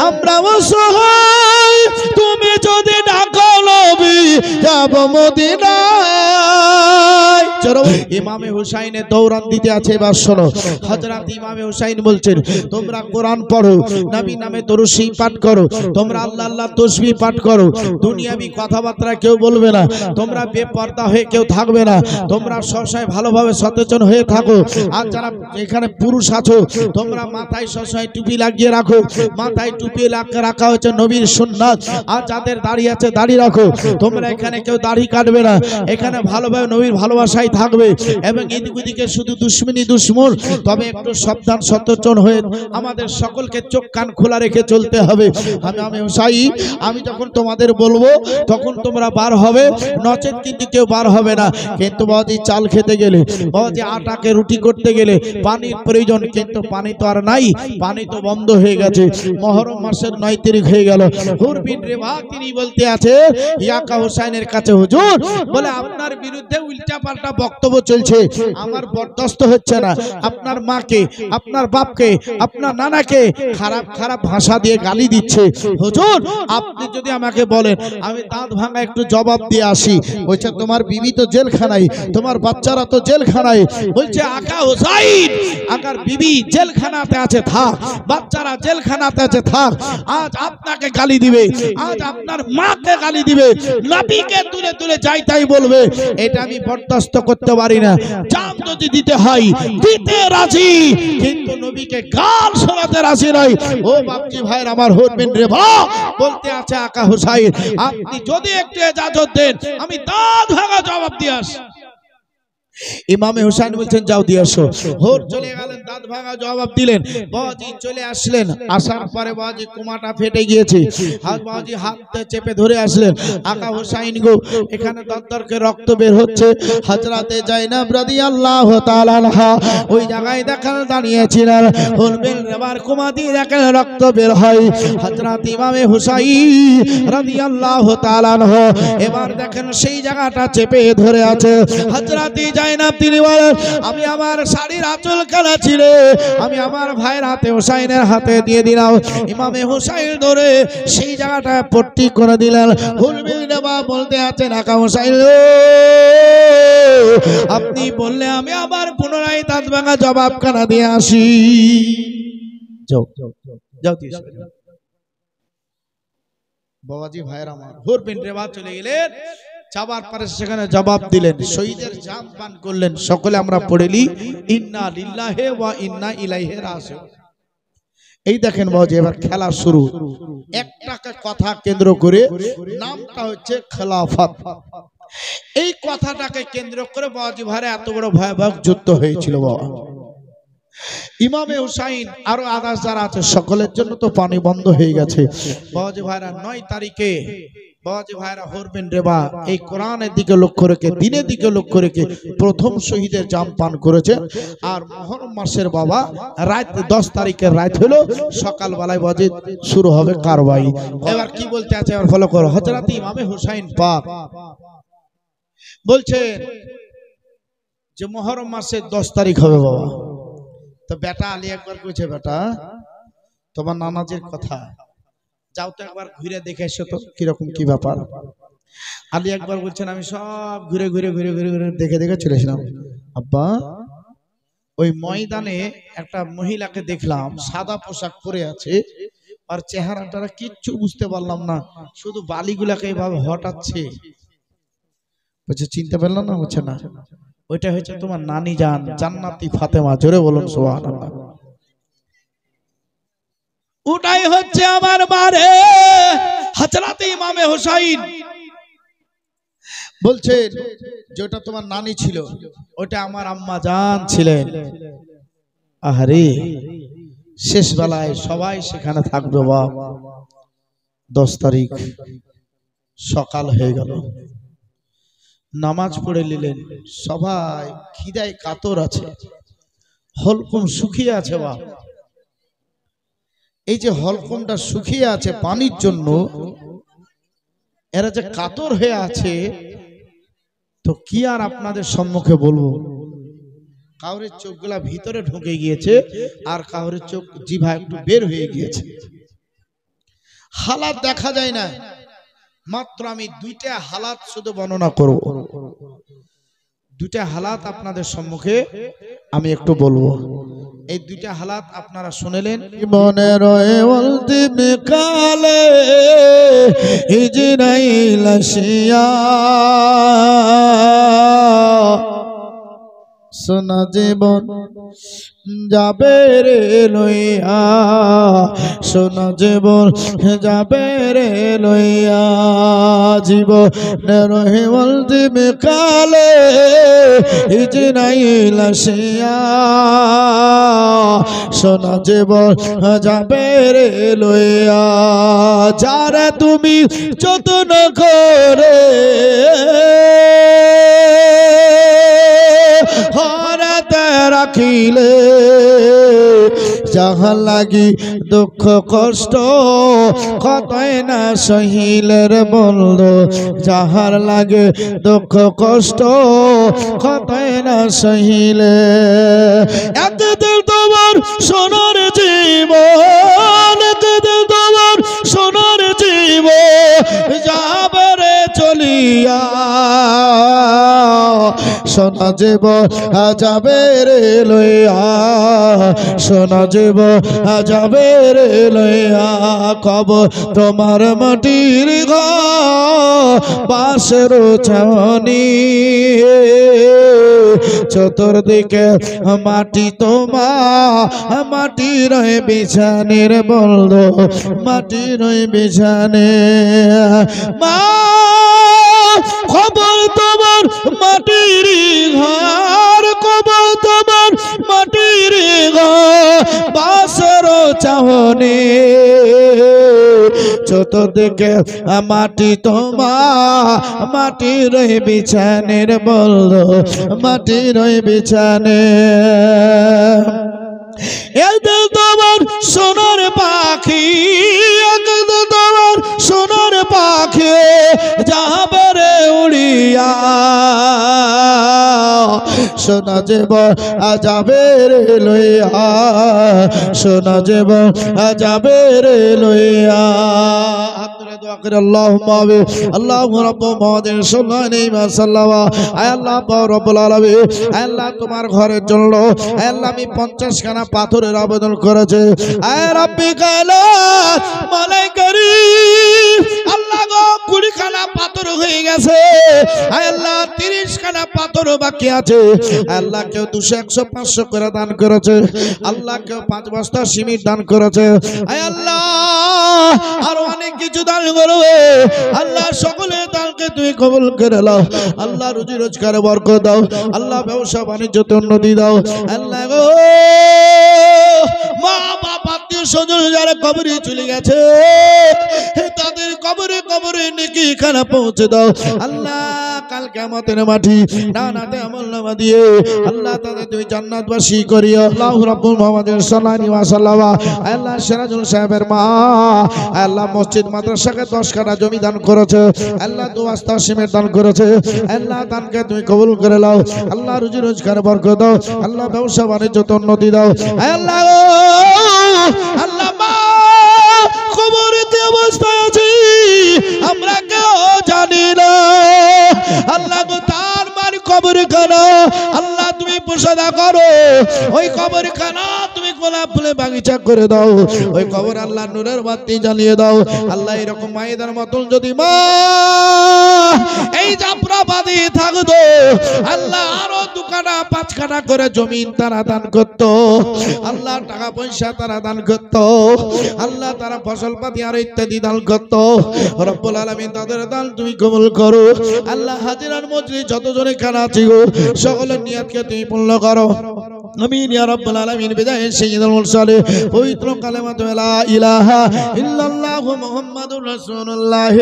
আমরা অসহায় তুমি যদি ডাকো নবী যাব মদিনায় চলো ইমামে হুসাইনের দৌরান দিতে আছে এবার শোনো হযরত ইমামে হুসাইন বলছেন তোমরা কোরআন পড়ো নবী নামে দরুদ শরীফ পাঠ করো তোমরা আল্লাহ আল্লাহ তাসবিহ পাঠ করো দুনিয়াবি কথাবার্তা কেউ বলবে না তোমরা বেপরদা হয়ে কেউ থাকবে না তোমরা সবসময় ভালোভাবে সচেতন হয়ে থাকো আর যারা এখানে পুরুষ আছো তোমরা মাথায় সবসময় টুপি লাগিয়ে রাখো মাথায় টুপি রাখা হচ্ছে নবীর সুন্নাত আর যাদের দাড়ি আছে দাড়ি রাখো তোমরা এখানে কেউ দাড়ি কাটবে না এখানে ভালোভাবে নবীর ভালোবাসায় থাকবে এবং এদিক ওদিকে শুধু দুশ্মনী দুশ্মন তবে একটু সাবধান সচেতন হয়ে আমাদের সকলকে চোখ কান খোলা রেখে চলতে হবে আমি হুসাইন আমি যখন তোমাদের বলবো তখন তোমরা বার হবে নচেত কিন্তু কেউ বার হবে না কিন্তু বাবাজি চাল খেতে গেলে বাবাজি আটাকে রুটি করতে গেলে পানির প্রয়োজন কিন্তু পানি তো আর নাই পানি তো বন্ধ হয়ে গেছে মুহররম মাসের 9 তারিখ হয়ে গেল হুর বিন রেবা তিনি বলতে আছে ইয়াকা হুসাইনের কাছে হুজুর বলে আপনার বিরুদ্ধে উল্টাপাল্টা বক্তব্য চলছে আমার বরদাস্ত হচ্ছে না আপনার মাকে আপনার বাপকে আপনার নানাকে খারাপ খারাপ ভাষা দিয়ে গালি দিচ্ছে হুজুর আপনি যদি আমাকে বলেন আমি দাঁত ভাঙা একটু জবাব দিয়ে আসি বলছে তোমার বিবি তো জেলখানায় তোমার বাচ্চারা তো জেলখানায় বলছে আকা হুসাইন আকার বিবি জেলখানাতে আছে থাক বাচ্চারা জেলখানাতে আছে থাক আজ আপনাকে গালি দিবে আজ আপনার মাকে গালি দিবে নবীকে তুলে তুলে যাই তাই বলবে এটা আমি বরদাস্ত করতে পারি না জান যদি দিতে হয় দিতে রাজি কিন্তু নবীকে গাল শোনাতে রাজি নাই ও বাপজি ভাইয়ের আমার হুরবিন রে ভাই বলতে আছে আকা হুসাইন আপনি যদি একটু ইজাজত দেন আমি দাঁত ভাঙা জবাব দিয়ে আসি ইমামে হুসাইন বলছেন যাও দিয়ে আসো। হোর চলে গেলেন, দাঁত ভাঙা জবাব দিলেন। বাবাজি চলে আসলেন, আসার পরে বাবাজি কুমাটা ফেটে গিয়েছে। বাবাজি হাতে চেপে ধরে আসলেন, আকা হুসাইন গো এখানে দরদরকে রক্ত বের হচ্ছে। হযরতে যায়েনব রাদিয়াল্লাহু তাআলা আনহা ওই জায়গায় দেখেন দাঁড়িয়েছিলেন, বলবেন এবার কুমা দিয়ে দেখেন রক্ত বের হয়। হযরত ইমামে হুসাইন রাদিয়াল্লাহু তাআলা আনহু এবার দেখেন সেই জায়গাটা চেপে ধরে আছে। হযরত যায়েনব তিনি বলেন আমি আমার শাড়ির আঁচল কানা ছিলে আমি আমার ভাইয়ের হাতে হুসাইনের হাতে দিয়ে দিলাম। ইমামে হুসাইন ধরে সেই জায়গাটা পট্টি করে দিলেন। হুলবিল নেবা বলতে আছেন আকা হুসাইন আপনি বললে আমি আবার পুনরায় দাঁত ভাঙা জবাব কানা দিয়ে আসি। যাও যাও বাবাজি ভাইয়ের আমার হুরবিন রেবা চলে গেলেন, যাবার পরে সেখানে জবাব দিলেন, শহীদের জাম পান করলেন। সকলে আমরা পড়েলি ইন্না লিল্লাহি ওয়া ইন্না ইলাইহি রাজিউন। এই দেখেন বাবাজি এবার খেলা শুরু। একটাকে কথা কেন্দ্র করে নামটা হচ্ছে খেলাফত। এই কথাটাকে কেন্দ্র করে বাবাজি ভাইরা এত বড় ভয়াবহ যুদ্ধ হয়েছিল। বাবা ইমামে হুসাইন আরো আদার্স যারা আছে সকলের জন্য তো পানি বন্ধ হয়ে গেছে। বাবাজি ভাইরা ৯ তারিখে বাবাজি ভাইরা হরবেন রেবা এই কোরআনের দিকে লক্ষ্য রেখে দিনের দিকে লক্ষ্য রেখে প্রথম শহীদের জাম পান করেছে। আর মুহররম মাসের বাবা রাত ১০ তারিখের রাত হলো, সকালবেলায় বাজে শুরু হবে কারবাই। এবার কি বলতে আছে এবার ফলো করো। হযরত ইমামে হুসাইন পাক বলছে যে মুহররম মাসের ১০ তারিখ হবে বাবা। তো বেটা আলী একবার কইছে বেটা তোমার নানাজির কথা যাও তো একবার ঘুরে দেখে এসো তো কিরকম কি ব্যাপার। আলী একবার বলছেন আমি সব ঘুরে ঘুরে ঘুরে ঘুরে ঘুরে দেখে দেখে চলে এসলাম। আব্বা ওই ময়দানে একটা মহিলাকে দেখলাম সাদা পোশাক পরে আছে, আর চেহারাটা কিচ্ছু বুঝতে পারলাম না, শুধু বালিগুলাকে এইভাবে হটাচ্ছে। বলছে চিনতে পারলাম না? বলছে না, ওইটা হচ্ছে তোমার নানি জান জান্নাতি ফাতেমা। জোরে বলুন সুবহানাল্লাহ। ওটাই হচ্ছে আমার মারে হযরত ইমামে হুসাইন। বলছেন যেটা তোমার নানি ছিল ওটা আমার আম্মা জান ছিলেন। আহারে শেষ বেলায় সবাই সেখানে থাকবে। বাপ ১০ তারিখ সকাল হয়ে গেল, নামাজ পড়ে নিলেন, সবাই খিদায় কাতর আছে, হলকুম শুকিয়ে আছে। বাপ এই যে হলকুমটা শুকিয়ে আছে পানির জন্য, এরা যে কাতর হয়ে আছে, তো কি আর আপনাদের সম্মুখে বলবো। কাউরের চোখগুলা ভিতরে ঢুকে গিয়েছে আর কাউরের চোখ জিভা একটু বের হয়ে গিয়েছে, হালাত দেখা যায় না। মাত্র আমি ২টা হালাত শুধু বর্ণনা করব, ২টা হালাত আপনাদের সম্মুখে আমি একটু বলবো। এই ২টা হালাত আপনারা শুনলেন। মনে রয়ে অন্তিম কালে ইজরাইল আসিয়া সোনা জীবন যাবে রে লইয়া, সোনা জীবন যাবে রে লইয়া, জীবনের অন্তিম কালে ইজরাইল আসিয়া সোনা জীবন যাবে রে লইয়া, যারে তুমি যত্ন করে হরাতে রাখিলে, যাহার লাগি দুঃখ কষ্ট কতই না সহিলের বন্ধু, যাহার লাগে দুঃখ কষ্ট কতই না সহিলে, একদিন তোমার সোনার জীবন, একদিন তোমার সোনার জীবন যাবে রে চলিয়া, সোনা জীবন যাবে রে লইয়া, সোনা জীবন যাবে রে লইয়া, কবর তোমার মাটির ঘর বাঁশের ছাউনি, চতুর্দিকে মাটি তোমার মাটি রয়ে বিছানের বলদো, মাটি রয়ে বিছানে, মা খবর তোমার মাটির ঘর মনে চতুর্দিকে মাটি তোমার মাটি রয়ে বিছানের বলল মাটি রয়ে বিছানে একদিন তোমার সোনার পাখি একদিন তোমার সোনার পাখি যাবে রে উড়িয়া সোনা যেব যাবে রে লইয়া সোনা যেব যাবে রে লইয়া আল্লাহু রাব্বুল মুহাম্মাদিন সাল্লাল্লাহু আলাইহি ওয়াসাল্লাম আয় আল্লাহ রব্বুল আলামিন আয় আল্লাহ তোমার ঘরের জন্য আয় আল্লাহ আমি 50 খানা পাথরের আবেদন করেছে আয় রাব্বি কায়নাত মালাইকা কারীম আল্লাহ গো 20 খানা পাথর হয়ে গেছে আয় আল্লাহ 30 খানা পাথর বাকি আছে আল্লাহ কেউ 200 100 500 করে দান করেছে আল্লাহ কেউ 5 বস্তা সিমেন্ট দান করেছে আয় আল্লাহ আর অনেক কিছু দান করবে আল্লাহ সকলে দানকে তুমি কবুল করে নাও আল্লাহ রুজি রোজগারে বরকত দাও আল্লাহ ব্যবসা বাণিজ্যতে উন্নতি দাও আল্লাহ গো মা বাবা আত্মীয় স্বজন যারা কবরে চলে গেছে তাদের কবরে কবরে নেকি খানা পৌঁছে দাও আল্লাহ কাল কিয়ামতের মাটি ডানাতে আমলনামা দিয়ে আল্লাহ তাদের তুমি জান্নাতবাসী করিও আল্লাহু রাব্বুল মুহাম্মাদিন সাল্লাল্লাহু আলাইহি ওয়াসাল্লাম আল্লাহ সিরাজুল সাহেবের মা আল্লাহ মসজিদ মাদ্রাসাকে 10 কাঠা জমি দান করেছে আল্লাহ 2 বস্তা সিমেন্ট দান করেছে আল্লাহ দানকে তুমি কবুল করে নাও আল্লাহ রুজি রোজগারে বরকত দাও আল্লাহ ব্যবসা বাণিজ্যতে উন্নতি দাও আল্লাহ আল্লাহ মা কবরেতে অবস্থায় আছি আমরা কেউ জানি না আল্লাহ গো তার মার কবরখানা আল্লাহ তুমি পোষাদা করো ওই কবরখানা তুমি গোলাপ ফুলে বাগিচা করে দাও ওই কবর আল্লাহ নূরের বাতি জ্বালিয়ে দাও আল্লাহ এরকম মায়েদের মতন যদি মা এই জাফরাবাদী থাকতো আল্লাহ আরো 2 কাঠা 5 কাঠা করে জমিন তারা দান করতো আল্লাহ টাকা পয়সা তারা দান করতো আল্লাহ তারা ফসল পাতি আর ইত্যাদি দান করতো রব্বুল আলামিন তাদের দান তুমি কবুল করো আল্লাহ হাজিরার মজলিস যতজনে খানা আছে গো সকলের নিয়তকে তুমি পূর্ণ করো আমিন ইয়া রাব্বাল আলামিন বিদায় সাইয়্যিদুল মুরসালিন পবিত্র কালেমাতু লা ইলাহা ইল্লাল্লাহু মুহাম্মাদুর রাসূলুল্লাহ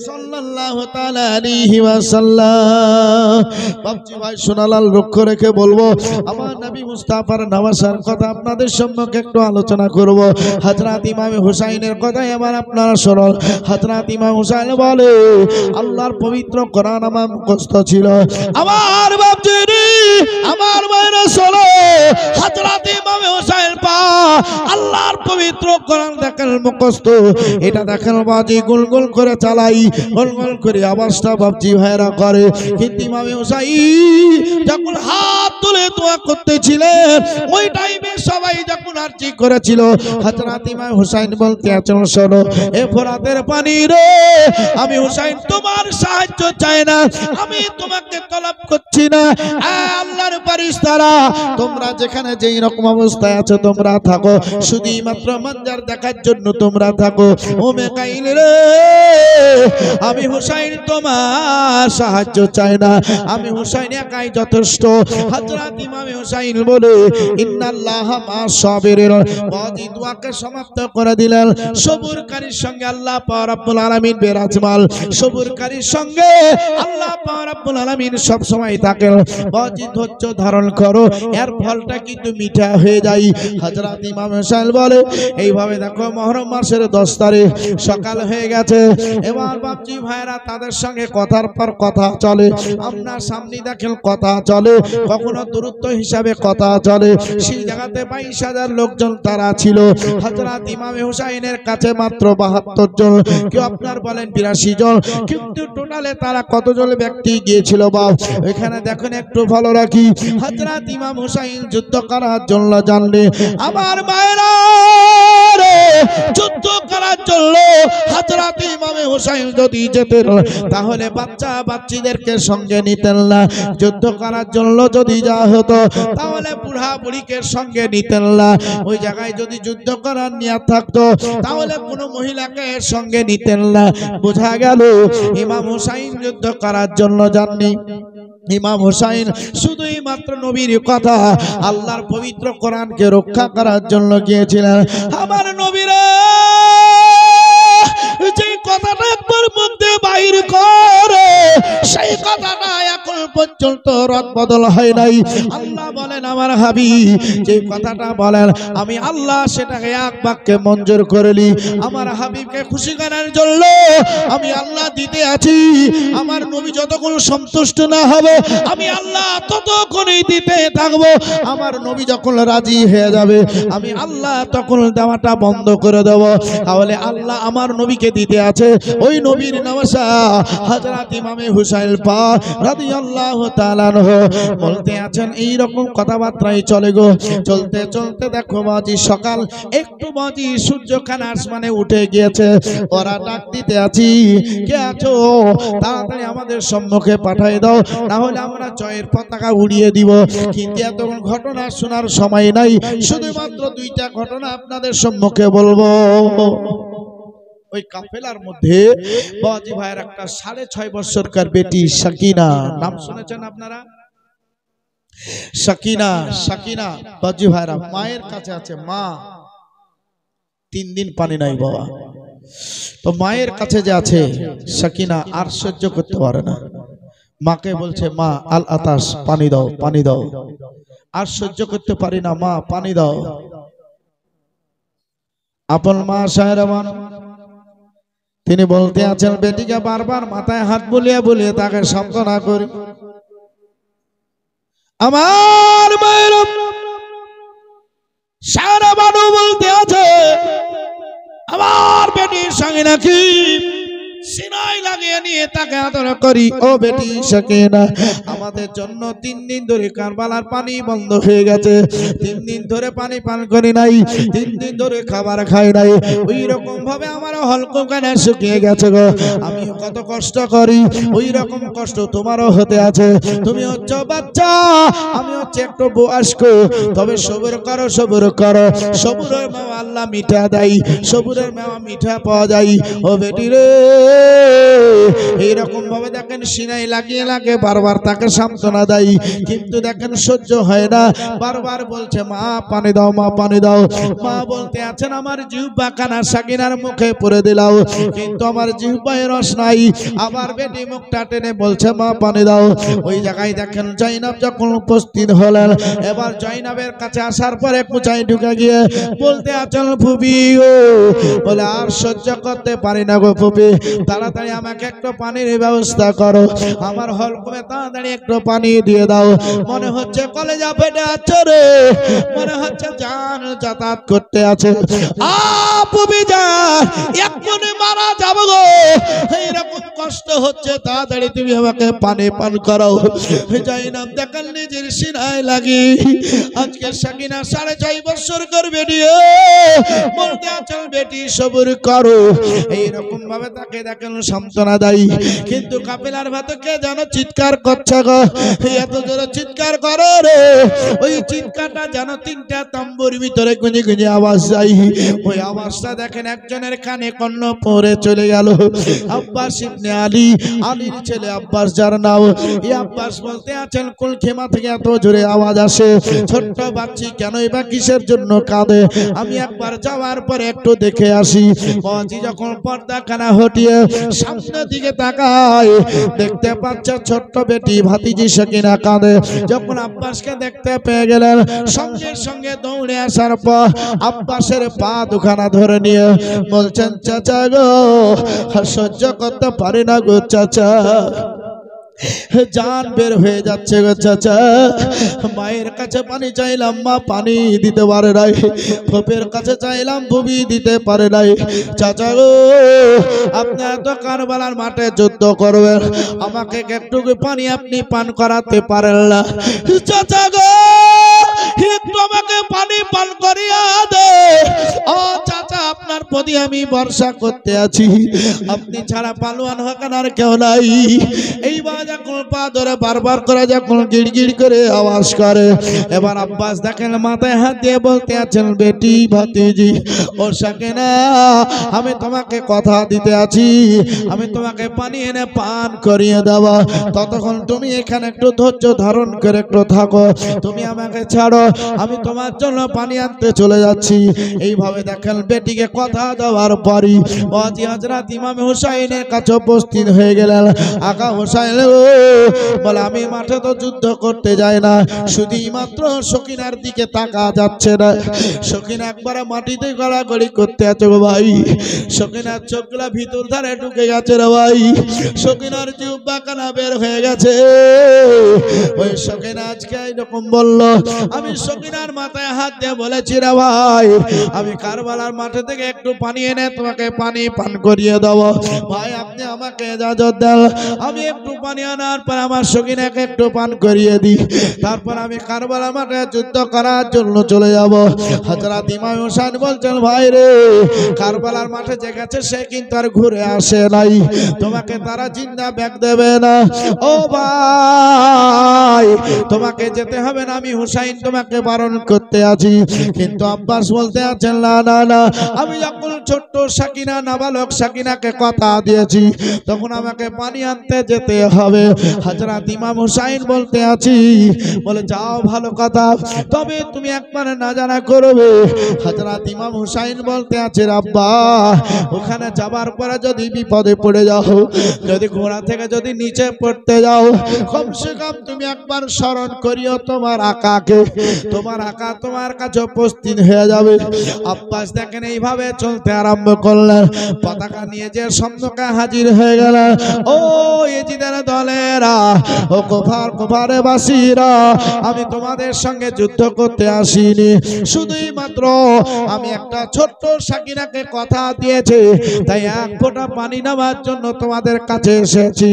সাল্লাল্লাহু তাআলা আলাইহি ওয়াসাল্লাম বাপজি ভাই সোনালাল লক্ষ্য রেখে বলবো আমার নবী মুস্তাফার নামাজের কথা আপনাদের সম্মুখে একটু আলোচনা করব হযরত ইমাম হুসাইনের কথাই আমার আপনারা শুনুন হযরত ইমাম হুসাইন বলে আল্লাহর পবিত্র কোরআন আমার মুখস্থ ছিল আমার বাপজি আমার মায়েরা শোনো হযরত ইমাম হুসাইন পা আল্লাহর পবিত্র কোরআন দেখেন মুখস্থ এটা দেখেন বাজি গোলগোল করে চালাই গোলগোল করে আওয়াজটা বাপজি ভাইরা করে কিন্তু ইমাম হুসাইন যখন হাত তুলে দোয়া করতেছিলেন ওই টাইমে সবাই যখন আরজি করেছিল হযরত ইমাম হুসাইন বলতে আছেন শোনো এ ফোরাতের পানি রে আমি হুসাইন তোমার সাহায্য চাই না আমি তোমাকে তলব করছি না আল্লাহর ফেরেশতারা তোমরা যেখানে যেই রকম অবস্থায় আছো তোমরা থাকো শুধুই মাত্র মঞ্জার দেখার জন্য তোমরা থাকো ও মিকাইল রে আমি হুসাইন তোমার সাহায্য চাই না আমি হুসাইন একাই যথেষ্ট হযরত ইমাম হুসাইন বলে ইন্নাল্লাহা মা'আস সাবিরিন বাজি দোয়াকে সমাপ্ত করে দিলেন সবুরকারীর সঙ্গে আল্লাহ পাক রব্বুল আলামিন বিরাজমান সবুরকারীর সঙ্গে আল্লাহ পাক রব্বুল আলামিন সব সময় থাকেন বাজি ধৈর্য ধারণ করো এর ফলটা কিন্তু মিঠা হয়ে যায় হযরত ইমাম হুসাইন বলে এইভাবে দেখো মুহররম মাসের 10 তারিখ সকাল হয়ে গেছে এবার বাপজি ভাইরা তাদের সঙ্গে কথার পর কথা চলে আপনার সামনে দেখেন কথা চলে কখনো দূরত্ব হিসাবে কথা চলে সেই জায়গাতে 22,000 লোকজন তারা ছিল হযরত ইমাম হুসাইনের কাছে মাত্র 72 জন কেউ আপনার বলেন 82 জন কিন্তু টোটালে তারা কতজন ব্যক্তি গিয়েছিল বাপ এখানে দেখেন একটু ভালো রাখি হযরত ইমাম হুসাইন যুদ্ধ করার জন্য জানলে আমার মায়েরা যুদ্ধ করার জন্য হযরত ইমাম হুসাইন যদি যেতেন তাহলে বাচ্চা বাচ্চাদেরকে সঙ্গে নিতেন না যুদ্ধ করার জন্য যদি যা হতো তাহলে বুড়া বুড়িকে সঙ্গে নিতেন না ওই জায়গায় যদি যুদ্ধ করার নিয়ত থাকতো তাহলে কোনো মহিলাকে সঙ্গে নিতেন না বোঝা গেল ইমাম হুসাইন যুদ্ধ করার জন্য যাননি ইমাম হুসাইন শুধুই মাত্র নবীর কথা আল্লাহর পবিত্র কোরআনকে রক্ষা করার জন্য গিয়েছিলেন। আমার নবীরা যে কথাটা একবার মধ্যে বাইর করে সেই কথাটা এখন পর্যন্ত রদ বদল হয় নাই। আল্লাহ বলেন আমার হাবিব যে কথাটা বলেন আমি আল্লাহ সেটাকে এক বাক্যে মঞ্জুর করেলি। আমার হাবিবকে খুশি করার জন্য আমি আল্লাহ দিতে আছি। আমার নবী যতক্ষণ সন্তুষ্ট না হবে আমি আল্লাহ ততক্ষণই দিতে থাকবো। আমার নবী যখন রাজি হয়ে যাবে আমি আল্লাহ তখন দেওয়াটা বন্ধ করে দেব। তাহলে আল্লাহ আমার নবীকে দিতে আছে। ওই নবীর নওয়াসা হযরত ইমামে হুসাইন পাক রাদিয়াল্লাহু তাআলা আনহু বলতে আছেন এই রকম কথাবার্তাই চলে গো। চলতে চলতে দেখো বাজি সকাল একটু বাজি সূর্যখান আসমানে উঠে গিয়েছে। ওরা ডাক দিতে আছি কে আছো তাড়াতাড়ি আমাদের সম্মুখে পাঠিয়ে দাও না হলে আমরা জয়ের পতাকা উড়িয়ে দিব। কিন্তু এতক্ষণ ঘটনা শোনার সময় নাই, শুধুমাত্র দুইটা ঘটনা আপনাদের সম্মুখে বলবো। ওই কাফেলার মধ্যে বাজি ভাইয়ের একটা 6.5 বছরকার বেটি সাকিনা, নাম শুনেছেন আপনারা? সাকিনা, সাকিনা বাজি ভাইরা মায়ের কাছে আছে। মা 3 দিন পানি নাই বাবা। তো মায়ের কাছে যে আছে সাকিনা আর সহ্য করতে পারে না। মাকে বলছে মা আল আতাস পানি দাও, পানি দাও। আর সহ্য করতে পারি না মা পানি দাও। আপন মা সাহেরামান তিনি বলতে আছেন বেটিকে বারবার মাথায় হাত বুলিয়ে বুলিয়ে তাকে সান্ত্বনা করি। আমার মায়ের সাহেরাবানু বলতে আছে আমার বেটির সঙ্গে নাকি সিনাই লাগিয়ে নিয়ে তাকে আদর করি। ও বেটি সাকিনা আমাদের জন্য 3 দিন ধরে কারবালার পানি বন্ধ হয়ে গেছে। 3 দিন ধরে পানি পান করি নাই, 3 দিন ধরে খাবার খাই নাই। ওই রকম ভাবে আমার হলক কানে শুকিয়ে গেছে গো। আমি কত কষ্ট করি ওই রকম কষ্ট তোমারও হতে আছে। তুমি হচ্ছে বাচ্চা, আমি হচ্ছে একটু বয়স্ক। তবে সবুর করো, সবুর করো। সবুরের মেওয়া আল্লাহ মিঠা দেয়, সবুরের মেওয়া মিঠা পাওয়া যায়। ও বেটি রে এইরকম ভাবে দেখেন সিনাই লাগিয়ে লাগে বারবার তাকে সান্ত্বনা দেয়, কিন্তু দেখেন সহ্য হয় না। বারবার বলছে মা পানি দাও, মা পানি দাও। মা বলতে আছেন আমার জিহ্বা কানা সাকিনার মুখে পড়ে দিলাও, কিন্তু আমার জিহ্বায় রস নাই। আবার বেটি মুখটা টেনে বলছে মা পানি দাও। ওই জায়গায় দেখেন জয়নাব যখন উপস্থিত হলেন, এবার জয়নাবের কাছে আসার পরে কুচাই ঢুকে গিয়ে বলতে আছেন ফুপি ও বলে আর সহ্য করতে পারি না গো ফুপি, তাড়াতাড়ি আমাকে একটু পানির ব্যবস্থা করো। আমার হলকুমে তাড়াতাড়ি একটু পানি দিয়ে দাও। মনে হচ্ছে কলেজা ফেটে আছে রে, মনে হচ্ছে জান যাতায়াত করতে আছে। ফুপি জান এক্ষুনি মারা যাবো গো, এইরকম কষ্ট হচ্ছে, তাড়াতাড়ি তুমি আমাকে পানি পান করাও। জয়নাব দেখেন নিজের সিনায় লাগি আজকে সাকিনা 6.5 বছর করবে নিয়ে বলতে আছেন বেটি সবুর করো। এইরকম ভাবে তাকে দেখেন সান্ত্বনা দেয়, কিন্তু কাফেলার ভেতর কে যেন চিৎকার করছে গো। এত জোরে চিৎকার করো রে, ওই চিৎকারটা যেন 3টা তাম্বুর ভিতরে গুঁজে গুঁজে আওয়াজ যায়। ওই আওয়াজটা দেখেন একজনের কানে কর্ণ পড়ে চলে গেল। আব্বাস ইবনে আলী, আলীর ছেলে আব্বাস যার নাম, এই আব্বাস বলতে আছেন কুলখেমা থেকে এত জোরে আওয়াজ আসে, ছোট্ট বাচ্চি কেন বা কিসের জন্য কাঁদে, আমি একবার যাওয়ার পরে একটু দেখে আসি। বাচ্চি যখন পর্দা খানা হটিয়ে সামনের দিকে তাকায়, দেখতে পাচ্ছে ছোট্ট বেটি ভাতিজি সাকিনা কাঁদে। যখন আব্বাসকে দেখতে পেয়ে গেলেন, সঙ্গে সঙ্গে দৌড়ে আসার পর আব্বাসের পা দুখানা ধরে নিয়ে বলছেন চাচা গো সহ্য করতে পারি না গো চাচা, জান বের হয়ে যাচ্ছে গো চাচা। মায়ের কাছে পানি চাইলাম, মা পানি দিতে পারে নাই। ফুপির কাছে চাইলাম, ফুপি দিতে পারে নাই। চাচা গো আপনি এত কারবালার মাঠে যুদ্ধ করবেন, আমাকে একটু পানি আপনি পান করাতে পারেন না। চাচা গো একটু আমাকে পানি পান করিয়া দে। ও চাচা, আপনার প্রতি আমি ভরসা করতে আছি, আপনি ছাড়া পালোয়ান হকান আর কেউ নাই। এইবার যখন পা ধরে বারবার করে যখন গিড়গিড় করে আওয়াজ করে, এবার আব্বাস দেখেন মাথায় হাত দিয়ে বলতে আছেন, বেটি ভাতিজি ও সাকিনা, আমি তোমাকে কথা দিতে আছি, আমি তোমাকে পানি এনে পান করিয়ে দেব, ততক্ষণ তুমি এখানে একটু ধৈর্য ধারণ করে একটু থাকো, তুমি আমাকে ছাড়ো, আমি তোমার জন্য পানি আনতে চলে যাচ্ছি। এইভাবে দেখেন বেটিকে কথা দেওয়ার পরই ওয়াজি হযরত ইমাম হুসাইনের কাছে উপস্থিত হয়ে গেলেন। আকা হুসাইন বলে, আমি মাঠে তো যুদ্ধ করতে যাই না, শুধুই মাত্র সকিনার দিকে তাকা যাচ্ছে না। সকিনা একবারে মাটিতে গড়াগড়ি করতে আছে গো ভাই, সকিনার চোখগুলা ভিতর ধারে ঢুকে গেছে রে ভাই, সকিনার জিহ্বা কানা বের হয়ে গেছে। ওই সকিনা আজকে এরকম বললো, আমি সকিনার মাথায় হাত দিয়ে বলেছি রে ভাই, আমি কারবালার মাঠে থেকে একটু পানি এনে তোমাকে পানি পান করিয়ে দেব, ভাই আপনি আমাকে ইজাজত দেন, আমি একটু পানি আনার পর আমার সকিনাকে একটু পান করিয়ে দিই, তারপর আমি কারবালার মাঠে যুদ্ধ করার জন্য চলে যাব। হযরত ইমাম হুসাইন বলছেন, ভাই রে, কারবালার মাঠে যে গেছে সে কিন্তু আর ঘুরে আসে নাই, তোমাকে তারা জিন্দা ব্যাগ দেবে না। ও ভাই, তোমাকে যেতে হবে না, আমি হুসাইন তোমাকে বারণ করতে আছি। কিন্তু আব্বাস বলতে আছেন, না না না, আমি যখন ছোট্ট সাকিনা নাবালক সাকিনাকে কথা দিয়েছি, তখন আমাকে পানি আনতে যেতে হবে। হযরত ইমাম হুসাইন বলতে আছি, বলে যাও ভালো কথা, তবে তুমি একবার না জানা করবে। হযরত ইমাম হুসাইন বলতে আছে, আব্বা ওখানে যাবার পরে যদি বিপদে পড়ে যাও, যদি ঘোড়া থেকে যদি নিচে পড়তে যাও, কমসে কম তুমি একবার স্মরণ করিও তোমার আকাকে, তোমার আকা তোমার কাছে উপস্থিত হয়ে যাবে। আব্বাস দেখেন এইভাবে চলতে আরম্ভ করলেন, পতাকা নিয়ে যে সম্মুখে হাজির হয়ে গেল। ও ইজিদের দলেরা, ও কুফারে বাসীরা, আমি তোমাদের সঙ্গে যুদ্ধ করতে আসিনি, শুধুই মাত্র আমি একটা ছোট্ট সাকিনাকে কথা দিয়েছি, তাই এক ফোঁটা পানি নেওয়ার জন্য তোমাদের কাছে এসেছি।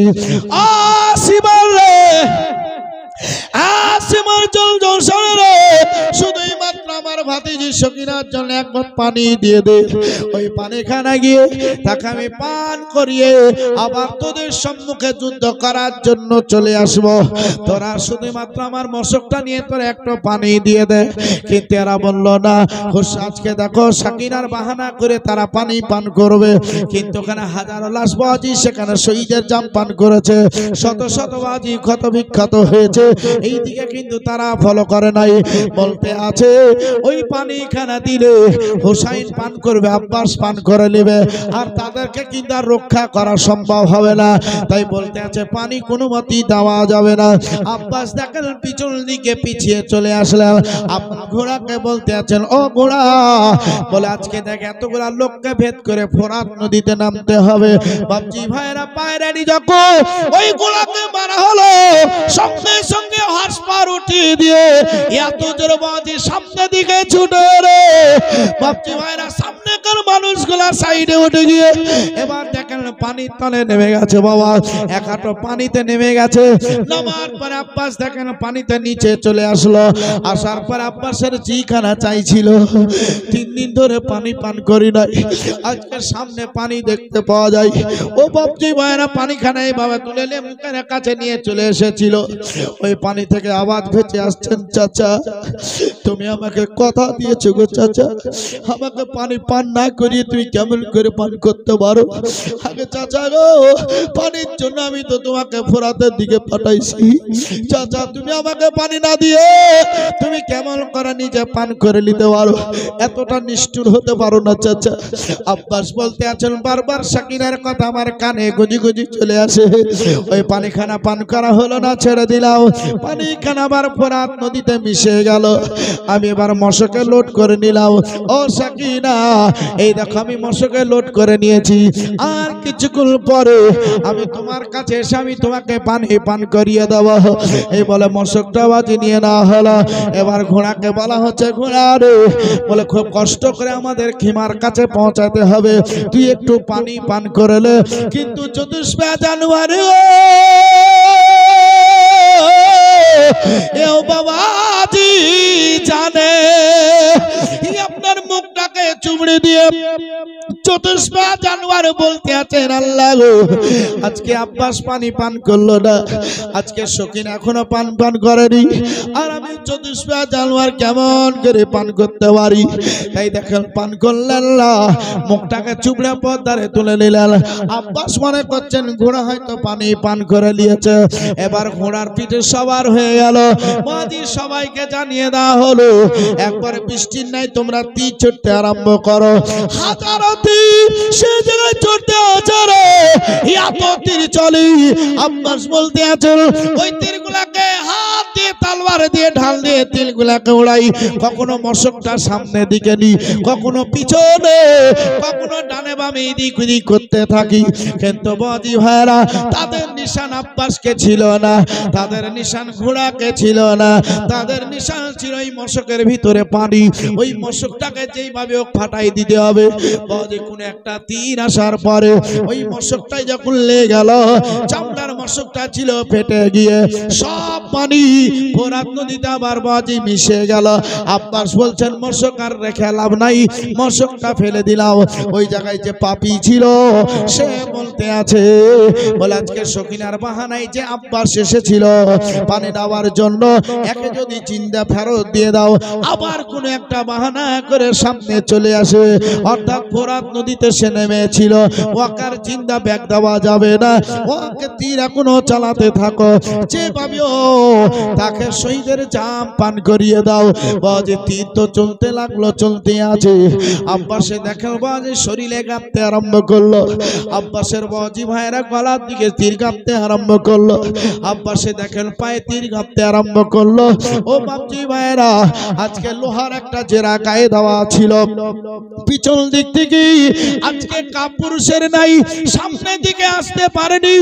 শুধুই মাত্র আমার ভাতিজি সকিনার জন্য এক মগ পানি দিয়ে দে, ওই পানিখানা গিয়ে তাকে আমি পান করিয়ে আবার তোদের সম্মুখে যুদ্ধ করার জন্য চলে আসব, তোরা শুধুমাত্র আমার মশকটা নিয়ে তোরা একটু পানি দিয়ে দে। কিন্তু এরা বলল না, আজকে দেখো সাকিনার বাহানা করে তারা পানি পান করবে, কিন্তু ওখানে হাজারো লাশ বাজি সেখানে শহীদের জাম পান করেছে, শত শত বাজি ক্ষত বিখ্যাত হয়েছে, এই দিকে কিন্তু তারা ফলো করে নাই। বলতে আছে ওই পানি খানা দিলে হুসাইন পান করবে, আব্বাস পান করে নেবে, আর তাদেরকে কিন্তু আর রক্ষা করা সম্ভব হবে না, তাই বলতে আছে পানি কোনো মতেই দেওয়া যাবে না। আব্বাস দেখেন পিছন দিকে পিছিয়ে চলে আসলেন, আপনার ঘোড়াকে বলতে আছেন, ও ঘোড়া, বলে আজকে দেখ এতগুলা লোককে ভেদ করে ফোরাত নদীতে নামতে হবে। বাপজি ভাইরা পায়রানি যখন ওই ঘোড়াকে মারা হলো, সঙ্গে সঙ্গে হাসপার উঠিয়ে দিয়ে এত জোর বাজি সামনে দিকে ছুটে রে। বাপজি ভাইরা সামনেকার মানুষগুলা সাইডে উঠে গিয়ে এবার দেখেন পানির তলে নেমে গেছে, বাবা এক হাঁটু পানিতে নেমে গেছে। নামার পরে আব্বাস দেখেন পানিতে নিচে চলে আসলো, আসার পর আব্বাসের জিখানা চাইছিল, 3 দিন ধরে পানি পান করি নাই, আজকে সামনে পানি দেখতে পাওয়া যায়। ও বাপজি ভাইরা পানিখানা এইভাবে তুলে নিয়ে মুখের কাছে নিয়ে চলে এসেছিল, ওই পানি থেকে আওয়াজ ভেসে আসছেন, চাচা তুমি আমাকে কথা দিয়েছো গো চাচা, আমাকে পানি পান না করিয়ে তুমি কেমন করে পান করতে পারো? আগে চাচা গো, পানির জন্য আমি তো তোমাকে ফোরাতের দিকে পাঠাইছি, চাচা তুমি আমাকে পানি না দিয়ে তুমি কেমন করে নিজে পান করে নিতে পারো? এতটা নিষ্ঠুর হতে পারো না চাচা। আব্বাস বলতে আছেন, বারবার সাকিনার কথা আমার কানে গুজি গুজি চলে আসে, ওই পানিখানা পান করা হলো না, ছেড়ে দিলাম, পানিখানা আবার ফোরাত নদীতে মিশে গেল। আমি এবার মশকে লোড করে নিলাম। ও সাকিনা, এই দেখো আমি মশকে লোড করে নিয়েছি, আর কিছুক্ষণ পরে আমি তোমার কাছে এসে আমি তোমাকে পানি পান করিয়ে দেব। এই বলে মশকটা বাজি নিয়ে না হলো। এবার ঘোড়াকে বলা হচ্ছে, ঘোড়া রে, বলে খুব কষ্ট করে আমাদের খিমার কাছে পৌঁছাতে হবে, তুই একটু পানি পান করলে। কিন্তু 24 জানুয়ারি এও বাবাজি দিয়ে চতুষ্পা জানোয়ার বলতে আছেন আল্লাহ গো, আজকে আব্বাস পানি পান করলো না, আজকে শকিন এখনো পান করেনি, আর আমি চতুষ্পা জানোয়ার কেমন করে পান করতে পারি? তাই দেখেন পান করলেন না, মুখটাকে চুপড়ে পদ্মারে তুলে নিলেন। আব্বাস মনে করছেন ঘোড়া হয়তো পানি পান করে নিয়েছে, এবার ঘোড়ার পিঠে সবার হয়ে গেল। মাঝি সবাইকে জানিয়ে দেওয়া হলো একবার বৃষ্টির নাই তোমরা তীর ছুটতে আরম্ভ করো। হাজারো তীর সে জায়গায় ছুটতে আছারে এত তীর চলে। আব্বাস বলতে আছেন ওই তীরগুলাকে হাত দিয়ে তলোয়ার দিয়ে ঢাল দিয়ে তীরগুলাকে উড়াই, কখনো মশকটা সামনে দিকে নি, কখনো পিছনে, কখনো ডানে বামে এদিক ওদিক করতে থাকি। কিন্তু বাজি ভাইরা তাদের নিশান আব্বাসকে ছিল না, তাদের নিশান ঘোড়াকে ছিল না, তাদের নিশান ছিল ওই মশকের ভিতরে পানি। ওই মশকটাকে যেইভাবে ফাটাই দিতে হবে। বাজি কোন একটা তীর আসার পরে ওই মশকটাই যখন লেগে গেল, চামড়ার মশকটা ছিল ফেটে গিয়ে সব পানি ফোরাত নদীতে আবার বাজি মিশে গেল। আব্বাস বলছেন মশক আর রেখে লাভ নাই, মশকটা ফেলে দিলাম। ওই জায়গায় যে পাপী ছিল সে বলতে আছে বলে আজকে শকিনার বাহানায় যে আব্বাস এসেছিল পানি দেওয়ার জন্য, একে যদি চিন্তা ফেরত দিয়ে দাও, আবার কোন একটা বাহানা করে সামনে চলে আসে। অর্থাৎ ফোরাত নদীতে সে নেমেছিল, ওয়াকার চিন্তা ব্যাগ দেওয়া যাবে না, ওকে তীর এখনো চালাতে থাকো, যে পাবিও তাকে শহীদের জাম পান করিয়ে দাও। বাজে তীর তো চলতে লাগলো, চলতে আছে। আব্বাসে দেখেন বাজে শরীরে কাঁপতে আরম্ভ করলো। আব্বাসের বাজি ভাইরা গলার দিকে তীর কাঁপতে আরম্ভ করলো। আব্বাসে দেখেন পায়ে তীর কাঁপতে আরম্ভ করলো। ও বাবজি ভাইরা আজকে লোহার একটা জেরা গায়ে দেওয়া ছিল, পিছন দিক থেকে আজকে কাপুরুষের নাই, সামনে দিকে আসতে পারেনি।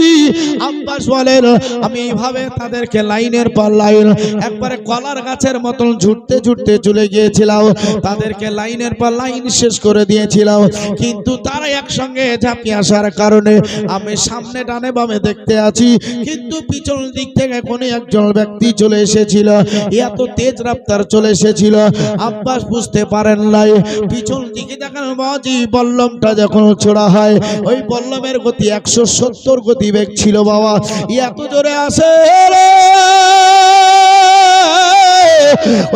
আব্বাস বলেন আমি এইভাবে তাদেরকে লাইনের পর লাইন একবারে কলার গাছের মতন ঝুটতে ঝুটতে চলে গিয়েছিলাম, তাদেরকে লাইনের পর লাইন শেষ করে দিয়েছিলাম। কিন্তু তারা একসঙ্গে ঝাঁপিয়ে আসার কারণে আমি সামনে ডানে বামে দেখতে আছি, কিন্তু পিছন দিক থেকে কোন একজন ব্যক্তি চলে এসেছিল, এত তেজ রাফতার চলে এসেছিল। আব্বাস বুঝতে পারেন নাই। পিছন দিকে দেখেন বাজি বল্লমটা যখন ছোড়া হয়, ওই বল্লমের গতি 170 গতি বেগ ছিল বাবা, এত জোরে আসে।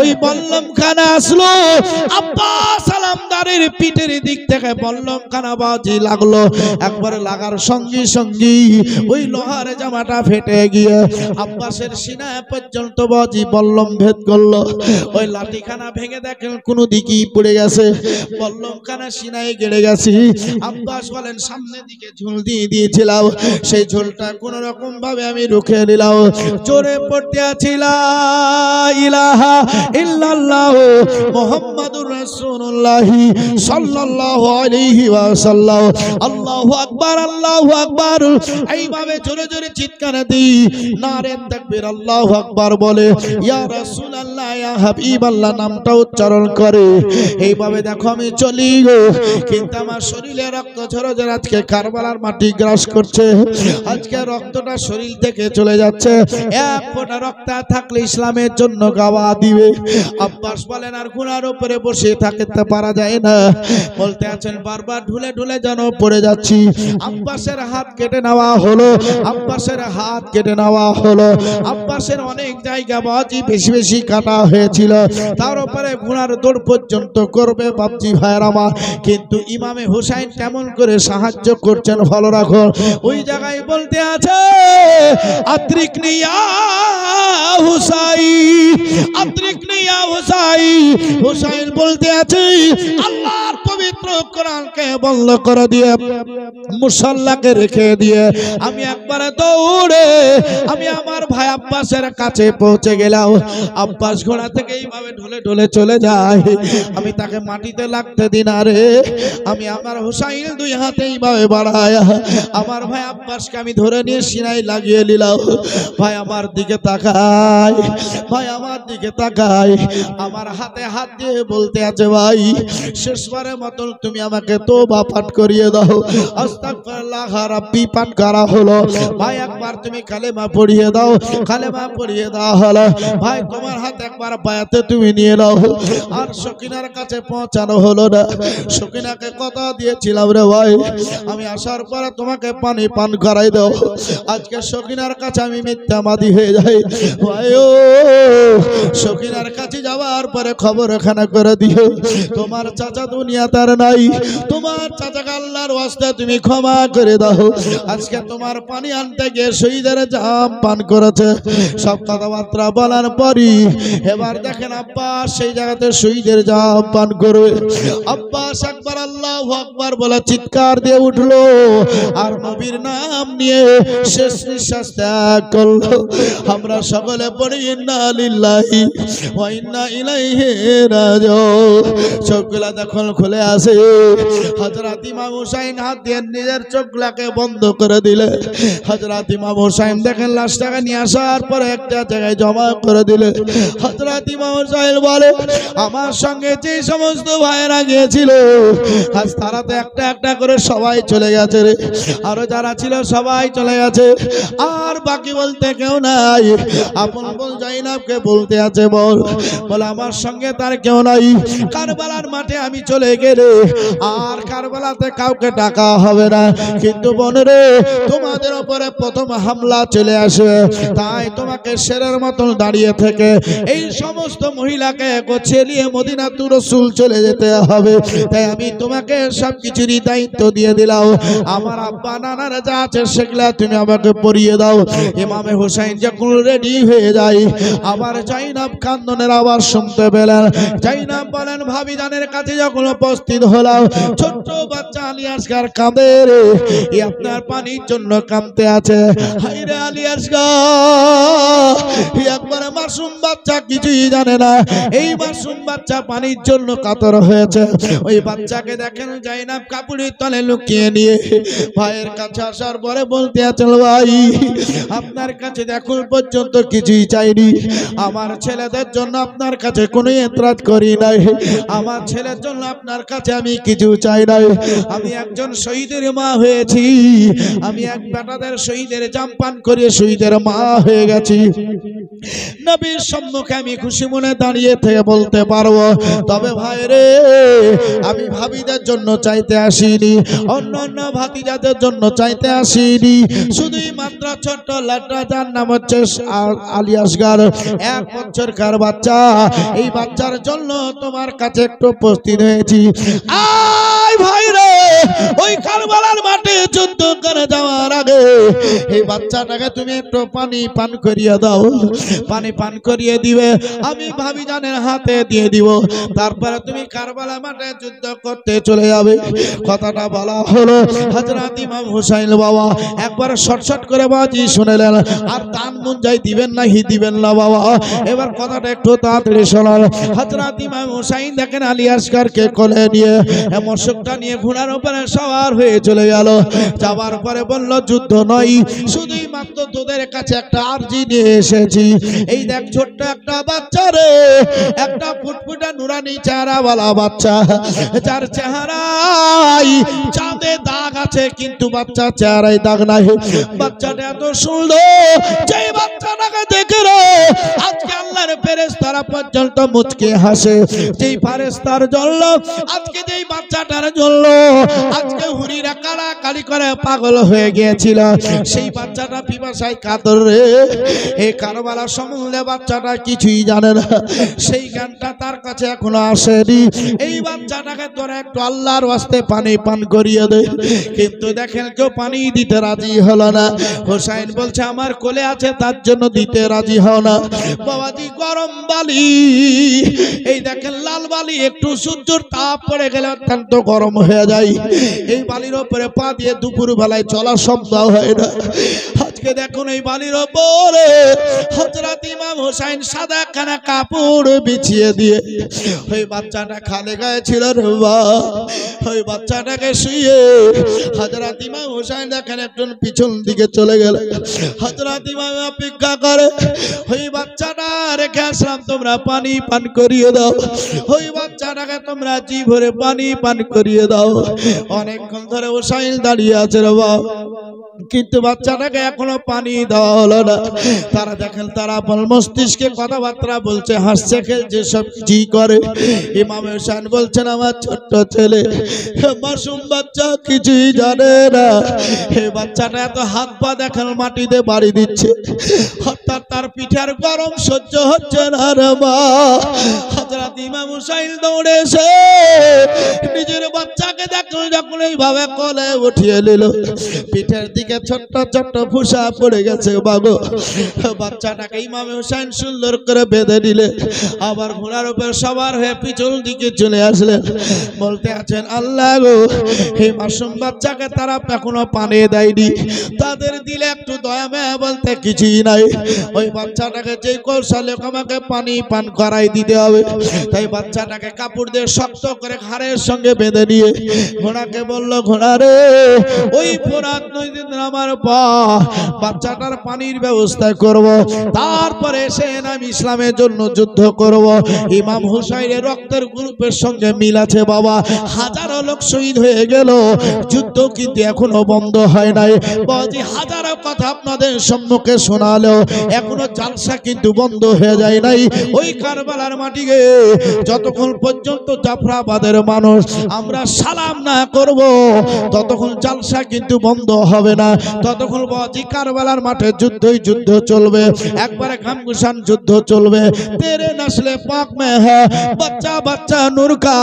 ওই বল্লম খানা আসলো, আব্বাস আলামদারের পিঠের দিক থেকে বল্লম খানা বাজি লাগলো। একবার লাগার সঙ্গে সঙ্গে ওই লোহার জামাটা ফেটে গিয়ে আব্বাসের সিনা পর্যন্ত বাজি বল্লম ভেদ করলো। ওই লাঠিখানা ভেঙে দেখেন কোনো দিকেই পড়ে গেছে, বল্লম খানা সিনায় গেড়ে গেছে। আব্বাস বলেন সামনে দিকে ঝুল দিয়ে দিয়েছিলাম, সেই ঝুলটা কোন রকম ভাবে আমি রুখে নিলাম। জোরে পড়তে আছিলাম ইলাহা ইল্লাল্লাহ মুহাম্মাদুর রাসূলুল্লাহ সাল্লাল্লাহু আলাইহি ওয়াসাল্লাম। আল্লাহু আকবার, আল্লাহু আকবার। এইভাবে জোরে জোরে চিৎকার দিই, নারে তাকবীর, আল্লাহু আকবার বলে ইয়া রাসূলুল্লাহ ইয়া হাবিবাল্লাহ নামটা উচ্চারণ করে এইভাবে দেখো আমি চলি গো। কিন্তু আমার শরীরে রক্ত ঝরে ঝরে আজকে কারবালার মাটি গ্রাস করছে, আজকে রক্তটা শরীর থেকে চলে যাচ্ছে। এক ফোঁটা রক্ত থাকলে ইসলামের জন্য গাওয়া দিবে। আব্বাস বলেন আর ঘোড়ার উপরে বসে থাকতে পারা যায় না, বলতে আছেন বারবার ঢুলে ঢুলে যেন পড়ে যাচ্ছি। আব্বাসের হাত কেটে নেওয়া হলো, আব্বাসের হাত কেটে নেওয়া হলো। আব্বাসের অনেক জায়গা বাজি বেশি বেশি কাটা হয়েছিল, তার উপরে ঘোড়ার দৌড় পর্যন্ত করবে বাবজি ভাইয়ের আমার। কিন্তু ইমামে হুসাইন কেমন করে সাহায্য করছেন ভালো রাখো। ওই জায়গায় বলতে আছে আত্রিকনি ইয়া হুসাইন, আত্রিকনি ইয়া হুসাইন। হুসাইন বলতে আছে আল্লাহর পবিত্র কোরআনকে বন্ধ করে দিয়ে মুসাল্লাকে রেখে দিয়ে আমি একবারে দৌড়ে আমি আমার ভাই আব্বাসের কাছে পৌঁছে গেলাম। আব্বাস ঘোড়া থেকে এইভাবে ঢলে ঢলে চলে যায়, আমি তাকে মাটিতে লাগতে দিন না রে। আমি আমার হুসাইন দুই হাতে এইভাবে বাড়ায় আমার ভাই আব্বাসকে আমি ধরে নিয়ে সিনায় লাগিয়ে নিলাম। ভাই আমার দিকে তাকায়, ভাই আমার দিকে তাকায়, আমার হাতে হাত দিয়ে বলতে আছে ভাই শেষবারের মতন তুমি আমাকে তওবা পাঠ করিয়ে দাও। আস্তাগফিরুল্লাহ রাব্বি পাঠ করা হলো। ভাই একবার তুমি কালেমা পড়িয়ে দাও। কালেমা পড়িয়ে দেওয়া হলো। ভাই তোমার হাত একবার বায়াতে তুমি নিয়ে নাও। আর সকিনার কাছে পৌঁছানো হলো না। সকিনাকে কথা দিয়েছিলাম রে ভাই, আমি আসার পরে তোমাকে পানি পান করাই দাও। আজকে সকিনার কাছে আমি মিথ্যাবাদী হয়ে যাই। ভাই ও সকিনার কাছে যাওয়ার পরে খবর এখানে করে দিও, তোমার চাচা দুনিয়া তার নাই, তোমার চাচাকে আল্লাহর ওয়াস্তে তুমি ক্ষমা করে দাও। আজকে তোমার পানি আনতে গিয়ে শহীদের জাম পান করেছে। সব কথাবার্তা বলার পরই এবার দেখেন আব্বাস সেই জায়গাতে শহীদের জাম পান করবে। আব্বাস একবার আল্লাহু আকবার বলে চিৎকার দিয়ে উঠলো আর নবীর নাম নিয়ে শেষ নিঃশ্বাস ত্যাগ করলো। আমরা সকলে পড়ি ইন্না লিল্লাহি ওয়া ইন্না ইলাইহি রাজিউন। চোখগুলা যখন খুলে আসে হযরত ইমাম হুসাইন হাত দিয়ে নিজের চোখগুলাকে বন্ধ করে দিলে। হযরত ইমাম হুসাইন দেখেন লাশটাকে নিয়ে আসার পরে একটা জায়গায় জমা করে দিলে। হযরত ইমাম হুসাইন বলে আমার সঙ্গে যে সমস্ত ভাইয়েরা গিয়েছিল আজ তারা তো একটা একটা করে সবাই চলে গেছে রে, আরো যারা ছিল সবাই চলে গেছে, আর বাকি বলতে কেউ নাই। আপন বল জাইনাবকে বলতে আছে বল, বলে আমার সঙ্গে তার কেউ নাই। কারবালার মাঠে আমি চলে গেলে আর কারবালাতে কাউকে ডাকা হবে না, কিন্তু বোনেরে তোমাদের উপরে প্রথম হামলা চলে আসবে, তাই তোমাকে শেরের মতন দাঁড়িয়ে থেকে এই সমস্ত মহিলাকে গোছিয়ে নিয়ে মদিনাতুর রাসূল চলে যেতে হবে। তাই আমি তোমাকে সব কিছুরই দায়িত্ব দিয়ে দিলাম। আমার আব্বা নানারা যা আছে সেগুলা তুমি আমাকে পরিয়ে দাও। ইমামে হুসাইন যখন রেডি হয়ে যায় আবার জাইনাব কান্দনের আওয়াজ শুনতে পেলেন। জাইনাব বলেন ভাবি জানের কাছে যখন উপস্থিত হলাম ছোট্ট বাচ্চা আলী আসগার কাঁদে রে, আপনার পানির জন্য কাঁদতে আছে। হায়রে আলী আসগার একবার মাসুম বাচ্চা কিছুই জানে না, এই মাসুম বাচ্চা পানির জন্য কাতর হয়েছে। ওই বাচ্চাকে দেখেন জাইনাব কাপড়ের তলে লুকিয়ে নিয়ে ভাইয়ের কাছে আসার পরে বলতে আছেন ভাই আপনার কাছে এখন পর্যন্ত কিছুই চাইনি, আমার ছেলেদের জন্য আপনার কাছে কোনো এতরাজ করি নাই, আমার ছেলের জন্য আপনার কাছে আমি কিছু চাই নাই। আমি একজন শহীদের মা হয়েছি, আমি এক বেটাদের শহীদের জাম পান করিয়ে শহীদের মা হয়ে গেছি। নবীর সম্মুখে আমি খুশি মনে দাঁড়িয়ে থেকে বলতে পারবো, তবে ভাই রে আমি ভাবিদের জন্য চাইতে আসিনি, অন্য অন্য ভাতিজাদের জন্য চাইতে আসিনি, শুধুই মাত্র ছোট্ট লাট্টা যার নাম হচ্ছে আলী আসগার 1 বছরকার বাচ্চা, এই বাচ্চার জন্য তোমার কাছে একটু উপস্থিত হয়েছি। আয় ভাই রে ওই কারবালার মাঠে যুদ্ধ করে যাওয়ার আগে এই বাচ্চাটাকে তুমি একটু পানি পান করিয়ে দাও। পানি পান করিয়ে দিবে, আমি ভাবি জানের হাতে দিয়ে দিব, তারপরে তুমি কারবালা মাঠে যুদ্ধ করতে চলে যাবে। কথাটা বলা হলো হযরত ইমাম হুসাইন বাবা একবার শর্ট করে বাজি শুনেলেন, আর দান মুঞ্জাই দিবেন না হি দিবেন না বাবা। এবার কথাটা একটু তাড়াতাড়ি শোনাল। হযরত ইমাম হুসাইন দেখেন আলী আসগারকে কোলে নিয়ে মশকটা নিয়ে ঘোড়ার উপরে সওয়ার হয়ে চলে গেল। যাবার পরে বলল যুদ্ধ নয়, শুধুই মাত্র তোদের কাছে একটা আরজি নিয়ে এসেছি। এই দেখ ছোট্ট একটা বাচ্চা রে, একটা ফুটফুটা নুরানি চেহারাওয়ালা বাচ্চা, যার চেহারায় চাঁদে দাগ আছে কিন্তু বাচ্চা চেহারায় দাগ নাই। বাচ্চাটা এত সুন্দর, যেই বাচ্চাটাকে দেখে রে আজকে আল্লাহর ফেরেশতারা পর্যন্ত মুচকে হাসে। যেই ফেরেশতার জন্য আজকে যেই বাচ্চাটার জন্য আজকে হুরিরা কালাকালি করে পাগল হয়ে গিয়েছিল, সেই বাচ্চাটা পিপাসায় কাতর রে। এই কারবালা সম্বন্ধে বাচ্চাটা কিছুই জানে না, সেই জ্ঞানটা তার কাছে এখনো আসেনি। এই বাচ্চাটাকে তোরা একটু আল্লাহর ওয়াস্তে পানি পান করিয়ে দে, কিন্তু দেখেন কেউ পানি দিতে রাজি হলো না। হুসাইন বলছে আমার কোলে আছে তার জন্য দিতে রাজি হও না। বাবাজি গরম বালি, এই দেখেন লাল বালি, একটু সূর্যের তাপ পড়ে গেলে অত্যন্ত গরম হয়ে যায়। এই বালির ওপরে পা দিয়ে দুপুর বেলায় চলা সম্ভব হয় না। আজকে দেখুন এই বালির ওপরে হযরত ইমাম হুসাইন সাদা খানা কাপড় বিছিয়ে দিয়ে ওই বাচ্চাটা খালে গায়ে ছিল রে বাবা, ওই বাচ্চাটাকে শুয়ে হযরত ইমাম হুসাইন দেখেন একজন পিছন দিকে চলে গেল। হযরত ইমাম অপেক্ষা করে, ওই বাচ্চাটা রেখে আসলাম, তোমরা পানি পান করিয়ে দাও, ওই বাচ্চাটাকে তোমরা জি ভরে পানি পান করিয়ে দাও। অনেকক্ষণ ধরে হুসাইন দাঁড়িয়ে আছে রে বাবা। কিন্তু বাচ্চাটাকে এখনো পানি দেওয়া হলো না। তারা দেখেন তারা মস্তিষ্কে কথাবার্তা বলছে, হাসছে, খেলছে, সব কিছুই করে। ইমাম হোসেন বলছেন আমার ছোট্ট ছেলে মাসুম বাচ্চা কিছুই জানে না। এই বাচ্চাটা এত হাত পা দেখেন মাটিতে বাড়ি দিচ্ছে, অর্থাৎ তার পিঠের গরম সহ্য হচ্ছে না রে মা। হযরত ইমাম হুসাইন দৌড়ে এসে নিজের বাচ্চাকে দেখল যখন এইভাবে কোলে উঠিয়ে নিল, পিঠের দিকে ছোট্ট ছোট্ট ফুসা পড়ে গেছে বাগো। বাচ্চাটাকে ইমাম হুসাইন সুন্দর করে বেঁধে দিলে, আবার ঘোড়ার উপর সবার হয়ে পিছন দিকে চলে আসলেন। বলতে আছেন আল্লাহ গো, এই মাসুম বাচ্চাকে তারা এখনো পানি দেয়নি, তাদের দিলে একটু দয়া মায়া বলতে কিছুই নাই। ওই বাচ্চাটাকে যে কৌশলে আমাকে পানি পান করাই দিতে হবে। তাই বাচ্চাটাকে কাপড় দিয়ে শক্ত করে ঘাড়ের সঙ্গে বেঁধে নিয়ে ঘোড়াকে বলল, ঘোড়া রে ওই ফোরাত নদীতে নামার পর বাচ্চাটার পানির ব্যবস্থা করব, তারপরে এসে আমি ইসলামের জন্য যুদ্ধ করব। ইমাম হুসাইনের রক্তের গ্রুপের সঙ্গে মিল আছে বাবা, হাজারো লোক শহীদ হয়ে গেল, যুদ্ধ কিন্তু এখনো বন্ধ হয় নাই। বাজি হাজারো কথা আপনাদের সম্মুখে শোনালেও এখনো জালসা কিন্তু বন্ধ হয়ে যায় নাই। ওই কারবালার মাটিকে যতক্ষণ পর্যন্ত জাফরাবাদের মানুষ আমরা সালাম না করব, ততক্ষণ জালসা কিন্তু বন্ধ হবে না। ততক্ষণ বাজি কারবালার মাঠে যুদ্ধই যুদ্ধ চলবে, একবারে ঘামগুসান যুদ্ধ চলবে। তেরে নসলে পাক में है बच्चा बच्चा नूर का,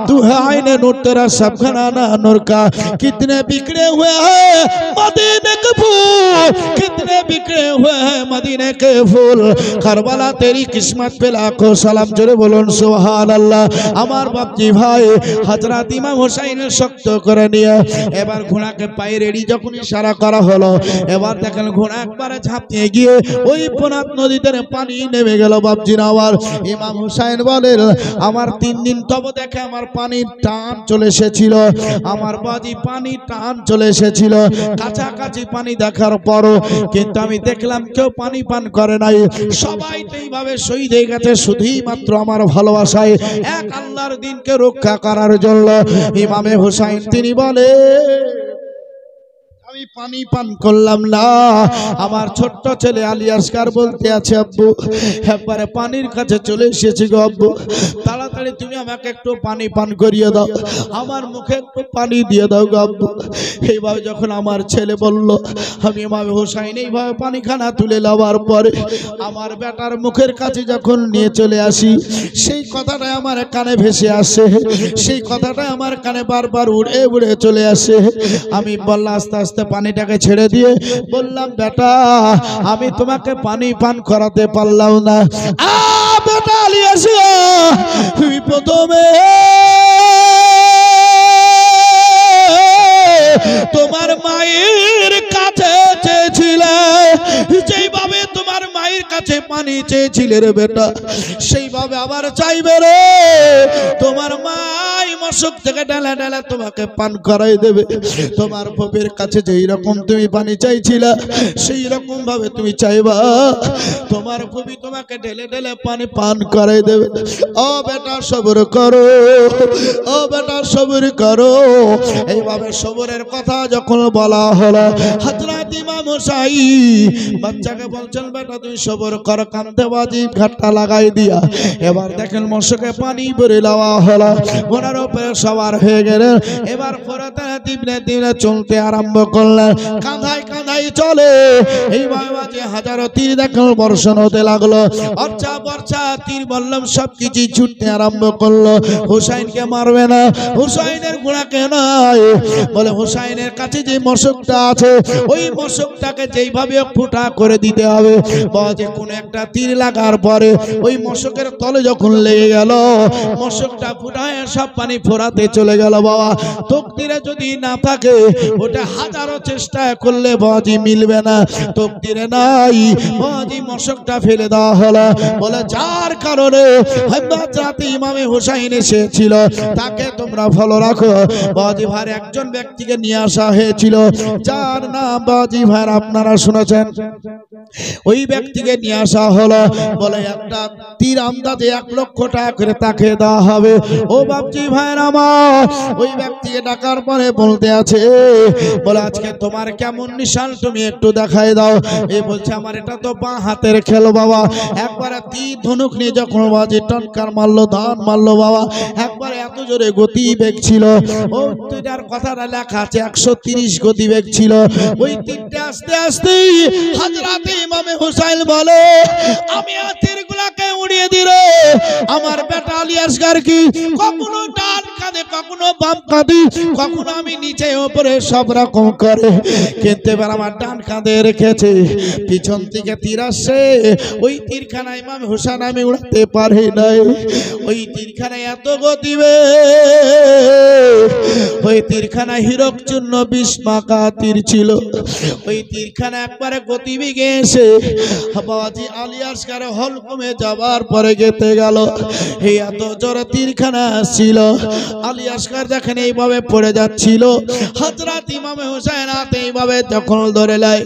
तू है आईने नूर, तेरा सब घराना नूर का। कितने बिखरे हुए हैं मदीने के फूल, कितने बिखरे हुए हैं मदीने के फूल। करबला तेरी किस्मत पे लाखों सलाम, जोरे बोलুন সুবহান আল্লাহ। আমার বাপজি ভাই হযরত ইমাম হুসাইনের শক্ত করে নিয়ে এবার ঘোড়াকে পায়ে রেডি যখন ইশারা করা হলো, এবার দেখেন ঘোড়া একবারে ঝাঁপিয়ে গিয়ে ওই ফোরাত নদীতে পানি নেমে গেল। বাপজি আবার ইমাম হুসাইন বলেন আমার 3 দিন তব দেখে আমার পানির টান চলে এসেছিল, আমার বাজি পানির টান চলে এসেছিল, কাছাকাছি পানি দেখার পরও কিন্তু আমি দেখলাম কেউ পানি পান করে নাই, সবাই তো এইভাবে শহীদ হয়ে গেছে শুধুই মাত্র আমার ভালোবাসায় এক আল্লাহর দ্বীনকে রক্ষা করার জন্য। ইমামে হুসাইন তিনি বলে আমি পানি পান করলাম না। আমার ছোট্ট ছেলে আলী আসকার বলতে আছে আব্বু একবারে পানির কাছে চলে এসেছি গো আব্বু, তাড়াতাড়ি তুমি আমাকে একটু পানি পান করিয়ে দাও, আমার মুখে একটু পানি দিয়ে দাও গো আব্বু। এইভাবে যখন আমার ছেলে বলল, আমি ইমাম হুসাইন এইভাবে পানিখানা তুলে নেওয়ার পরে আমার বেটার মুখের কাছে যখন নিয়ে চলে আসি, সেই কথাটাই আমার কানে ভেসে আসে, সেই কথাটাই আমার কানে বারবার উড়ে উড়ে চলে আসে। আমি বললাম আস্তে আস্তে পানিটাকে ছেড়ে দিয়ে বললাম বেটা আমি তোমাকে পানি পান করাতে পারলাম না। বেটা আলী আসিয়া তুমি প্রথমে তোমার মায়ের কাছে চেয়েছিলে, যেইভাবে তোমার মায়ের কাছে পানি চেয়েছিলে রে বেটা, সেইভাবে আবার চাইবে রে। তোমার মাই মশক থেকে ডালা ডালা তোমাকে পান করাই দেবে। তোমার বাপের কাছে যেই রকম তুমি পানি চাইছিলা সেই রকম ভাবে তুমি চাইবা, তোমার কবি তোমাকে ঢেলে ঢেলে পানি পান করাই দেবে। ও বেটা সবর করো, ও বেটা সবর করো। এইভাবে সবরের কথা যখন বলা হলো, হযরত ইমাম হুসাইন বাচ্চাকে বলছেন বেটা তুমি সবর কর, কাঁদতে বাজি ঘাটটা লাগাই দিয়া এবার দেখেন মশকে পানি ভরে দেওয়া হলো, ওনার উপরে সবার হয়ে গেলেন। এবার ফোরাতে দিনে দিনে চলতে আরম্ভ করলেন, কাঁধাই কাঁধাই চলে। এইভাবে বাজে হাজারো তীর দেখেন বর্ষণ হতে লাগলো, অর্চা বর্ষা তীর বললাম সবকিছু ছুটতে আরম্ভ করলো। হুসাইনকে মারবে না, হুসাইনের ঘোড়াকে নয়, বলে হুসাইনের কাছে যে মশকটা আছে ওই মশকটাকে যেইভাবে ফুটা করে দিতে হবে। বাজে কোন একটা তীর লাগার পরে ওই মশকের তলে যখন লেগে গেল, মশকটা ফুটায় সব পানি ফোরাতে চলে গেল। বাবা তকদিরে যদি না থাকে ওটা হাজারো চেষ্টা করলে বাজি মিলবে না, তকদিরে নাই। বাজি মশকটা ফেলে দেওয়া হলো, বলে যার কারণে হযরত ইমামে হুসাইন এসেছিল তাকে তোমরা ভালো রাখো। বাজি ভাই একজন ব্যক্তিকে নিয়ে আসা হয়েছিল যার নাম বাজি ভাই আপনারা শুনেছেন, ওই ব্যক্তিকে নিয়ে আসা হলো, বলে একটা তীর আন্দাজে 1 লক্ষ টাকা করে তাকে দেওয়া হবে। ও বাপজি ভাইয়ের আমার, ওই ব্যক্তিকে ডাকার পরে বলতে আছে, বলে আজকে তোমার কেমন নিশান তুমি একটু দেখাই দাও। এই বলছে আমার এটা তো বাঁ হাতের খেল বাবা। একবারে তীর ধনুক নিয়ে যখন বাজি টনকার মারলো, ধান মারলো বাবা, একবারে এত জোরে গতিবেগ ছিল। ও তীরটার কথাটা লেখা আছে 130 গতিবেগ ছিল। ওই তীরটা আস্তে আস্তে হযরত ইমামে হুসাইন বলে, আমি এই তীরগুলোকে উড়িয়ে দিলে আমার বেটা আলী আসগার কি কখনো ডান কাঁধে, কখনো বাম কাঁধে, কখনো আমি নিচে উপরে সব রকম করে, কিন্তু এবার আমার ডান কাঁধে রেখেছে। পিছন থেকে তীর আসছে, ওই তীরখানা ইমাম হুসাইন আমি উড়াতে পারি নাই। ওই তীরখানা এত গতিবেগ, ওই তীরখানা হীরক চূর্ণ 20 মাকা তীর ছিল। ওই তীরখানা একবারে গতিবেগে এসে বাবাজি আলী আসগার হলকমে যাবার পরে গেতে গেল। এই এত জোরে তীরখানা ছিল। আলী আসগার যখন এইভাবে পড়ে যাচ্ছিল, হযরত ইমামে হুসাইন হাতে এইভাবে যখন ধরে লাই,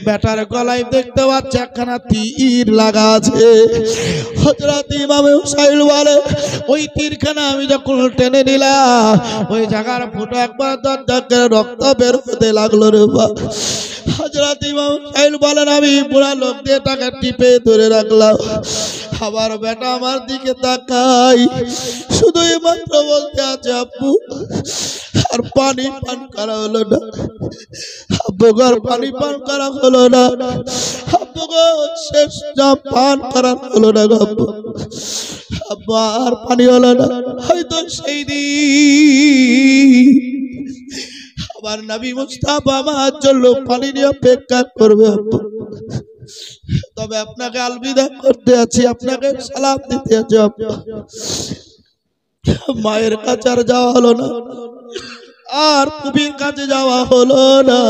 বেটার গলায় দেখতে পাচ্ছে একখানা তীর লাগা আছে। হযরত ইমামে হুসাইন বলে, ওই তীরখানা আমি যখন টেনে নিলাম, ওই জায়গার ফুটো একবার দরদর রক্ত বের হতে লাগলো রে বাবা। হযরত ইমাম হুসাইন বলেন, আমি বুড়া লোক দিয়ে টাকা টিপে ধরে রাখলাম। আবার বেটা আমার দিকে তাকাই, শুধু মাত্র বলতে আছে আব্বু আর পানি পান করা হলো না, আব্বু আর পানি পান করা হলো না, আব্বু শেষ যা পান করা হলো না আব্বু, আব্বু আর পানি হলো না। হয়তো সেই দিন আবার নবী মুস্তাফা আমার জন্য পানি নিয়ে অপেক্ষা করবে আব্বু। তবে আপনাকে আলবিদা করতে আছি, আপনাকে সালাম দিতে আছি আব্বু। মায়ের কাছে আর যাওয়া হলো না, আর পুবির কাছে যাওয়া হলো না,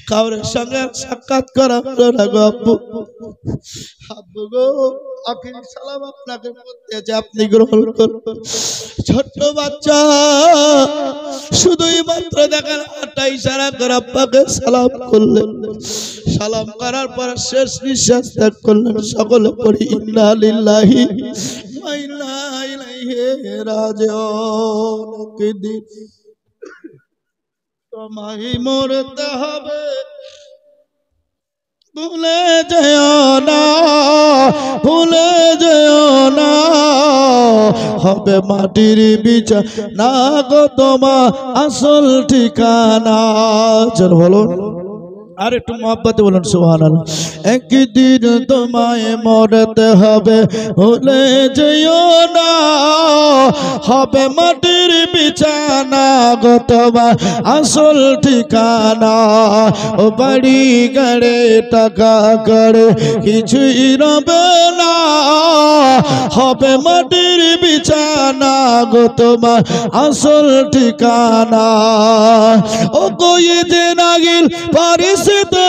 কাউরের সঙ্গে সাক্ষাৎ করা হলো না গো আব্বু। আব্বু গো, আখির সালাম আপনাকে করতে আছে, আপনি গ্রহণ করুন। ছোট্ট বাচ্চা শুধুই মাত্র দেখেন হাতটা ইশারা করে আব্বাকে সালাম করলেন। সালাম করার পর শেষ নিঃশ্বাস ত্যাগ করলেন। সকলে পড়ি ইন্না লিল্লাহি ওয়া ইন্না ইলাইহি রাজিউন। কিদিন তোমায় মরতে হবে, ভুলে যেও না, ভুলে যেও না, হবে মাটির বিছানা গো তোমার আসল ঠিকানা। চল বলো আর একটু মহব্বতে বলুন সুবহানাল্লাহ। একদিন তোমায় মরতে হবে, ভুলে যেও না, হবে মাটির বিছানা গো তোমার আসল ঠিকানা। ও বাড়ি গাড়ে টাকা করে কিছুই রবে না, হবে মাটির বিছানা গো তোমার আসল ঠিকানা। ও কই যে নাগিল পারিস তো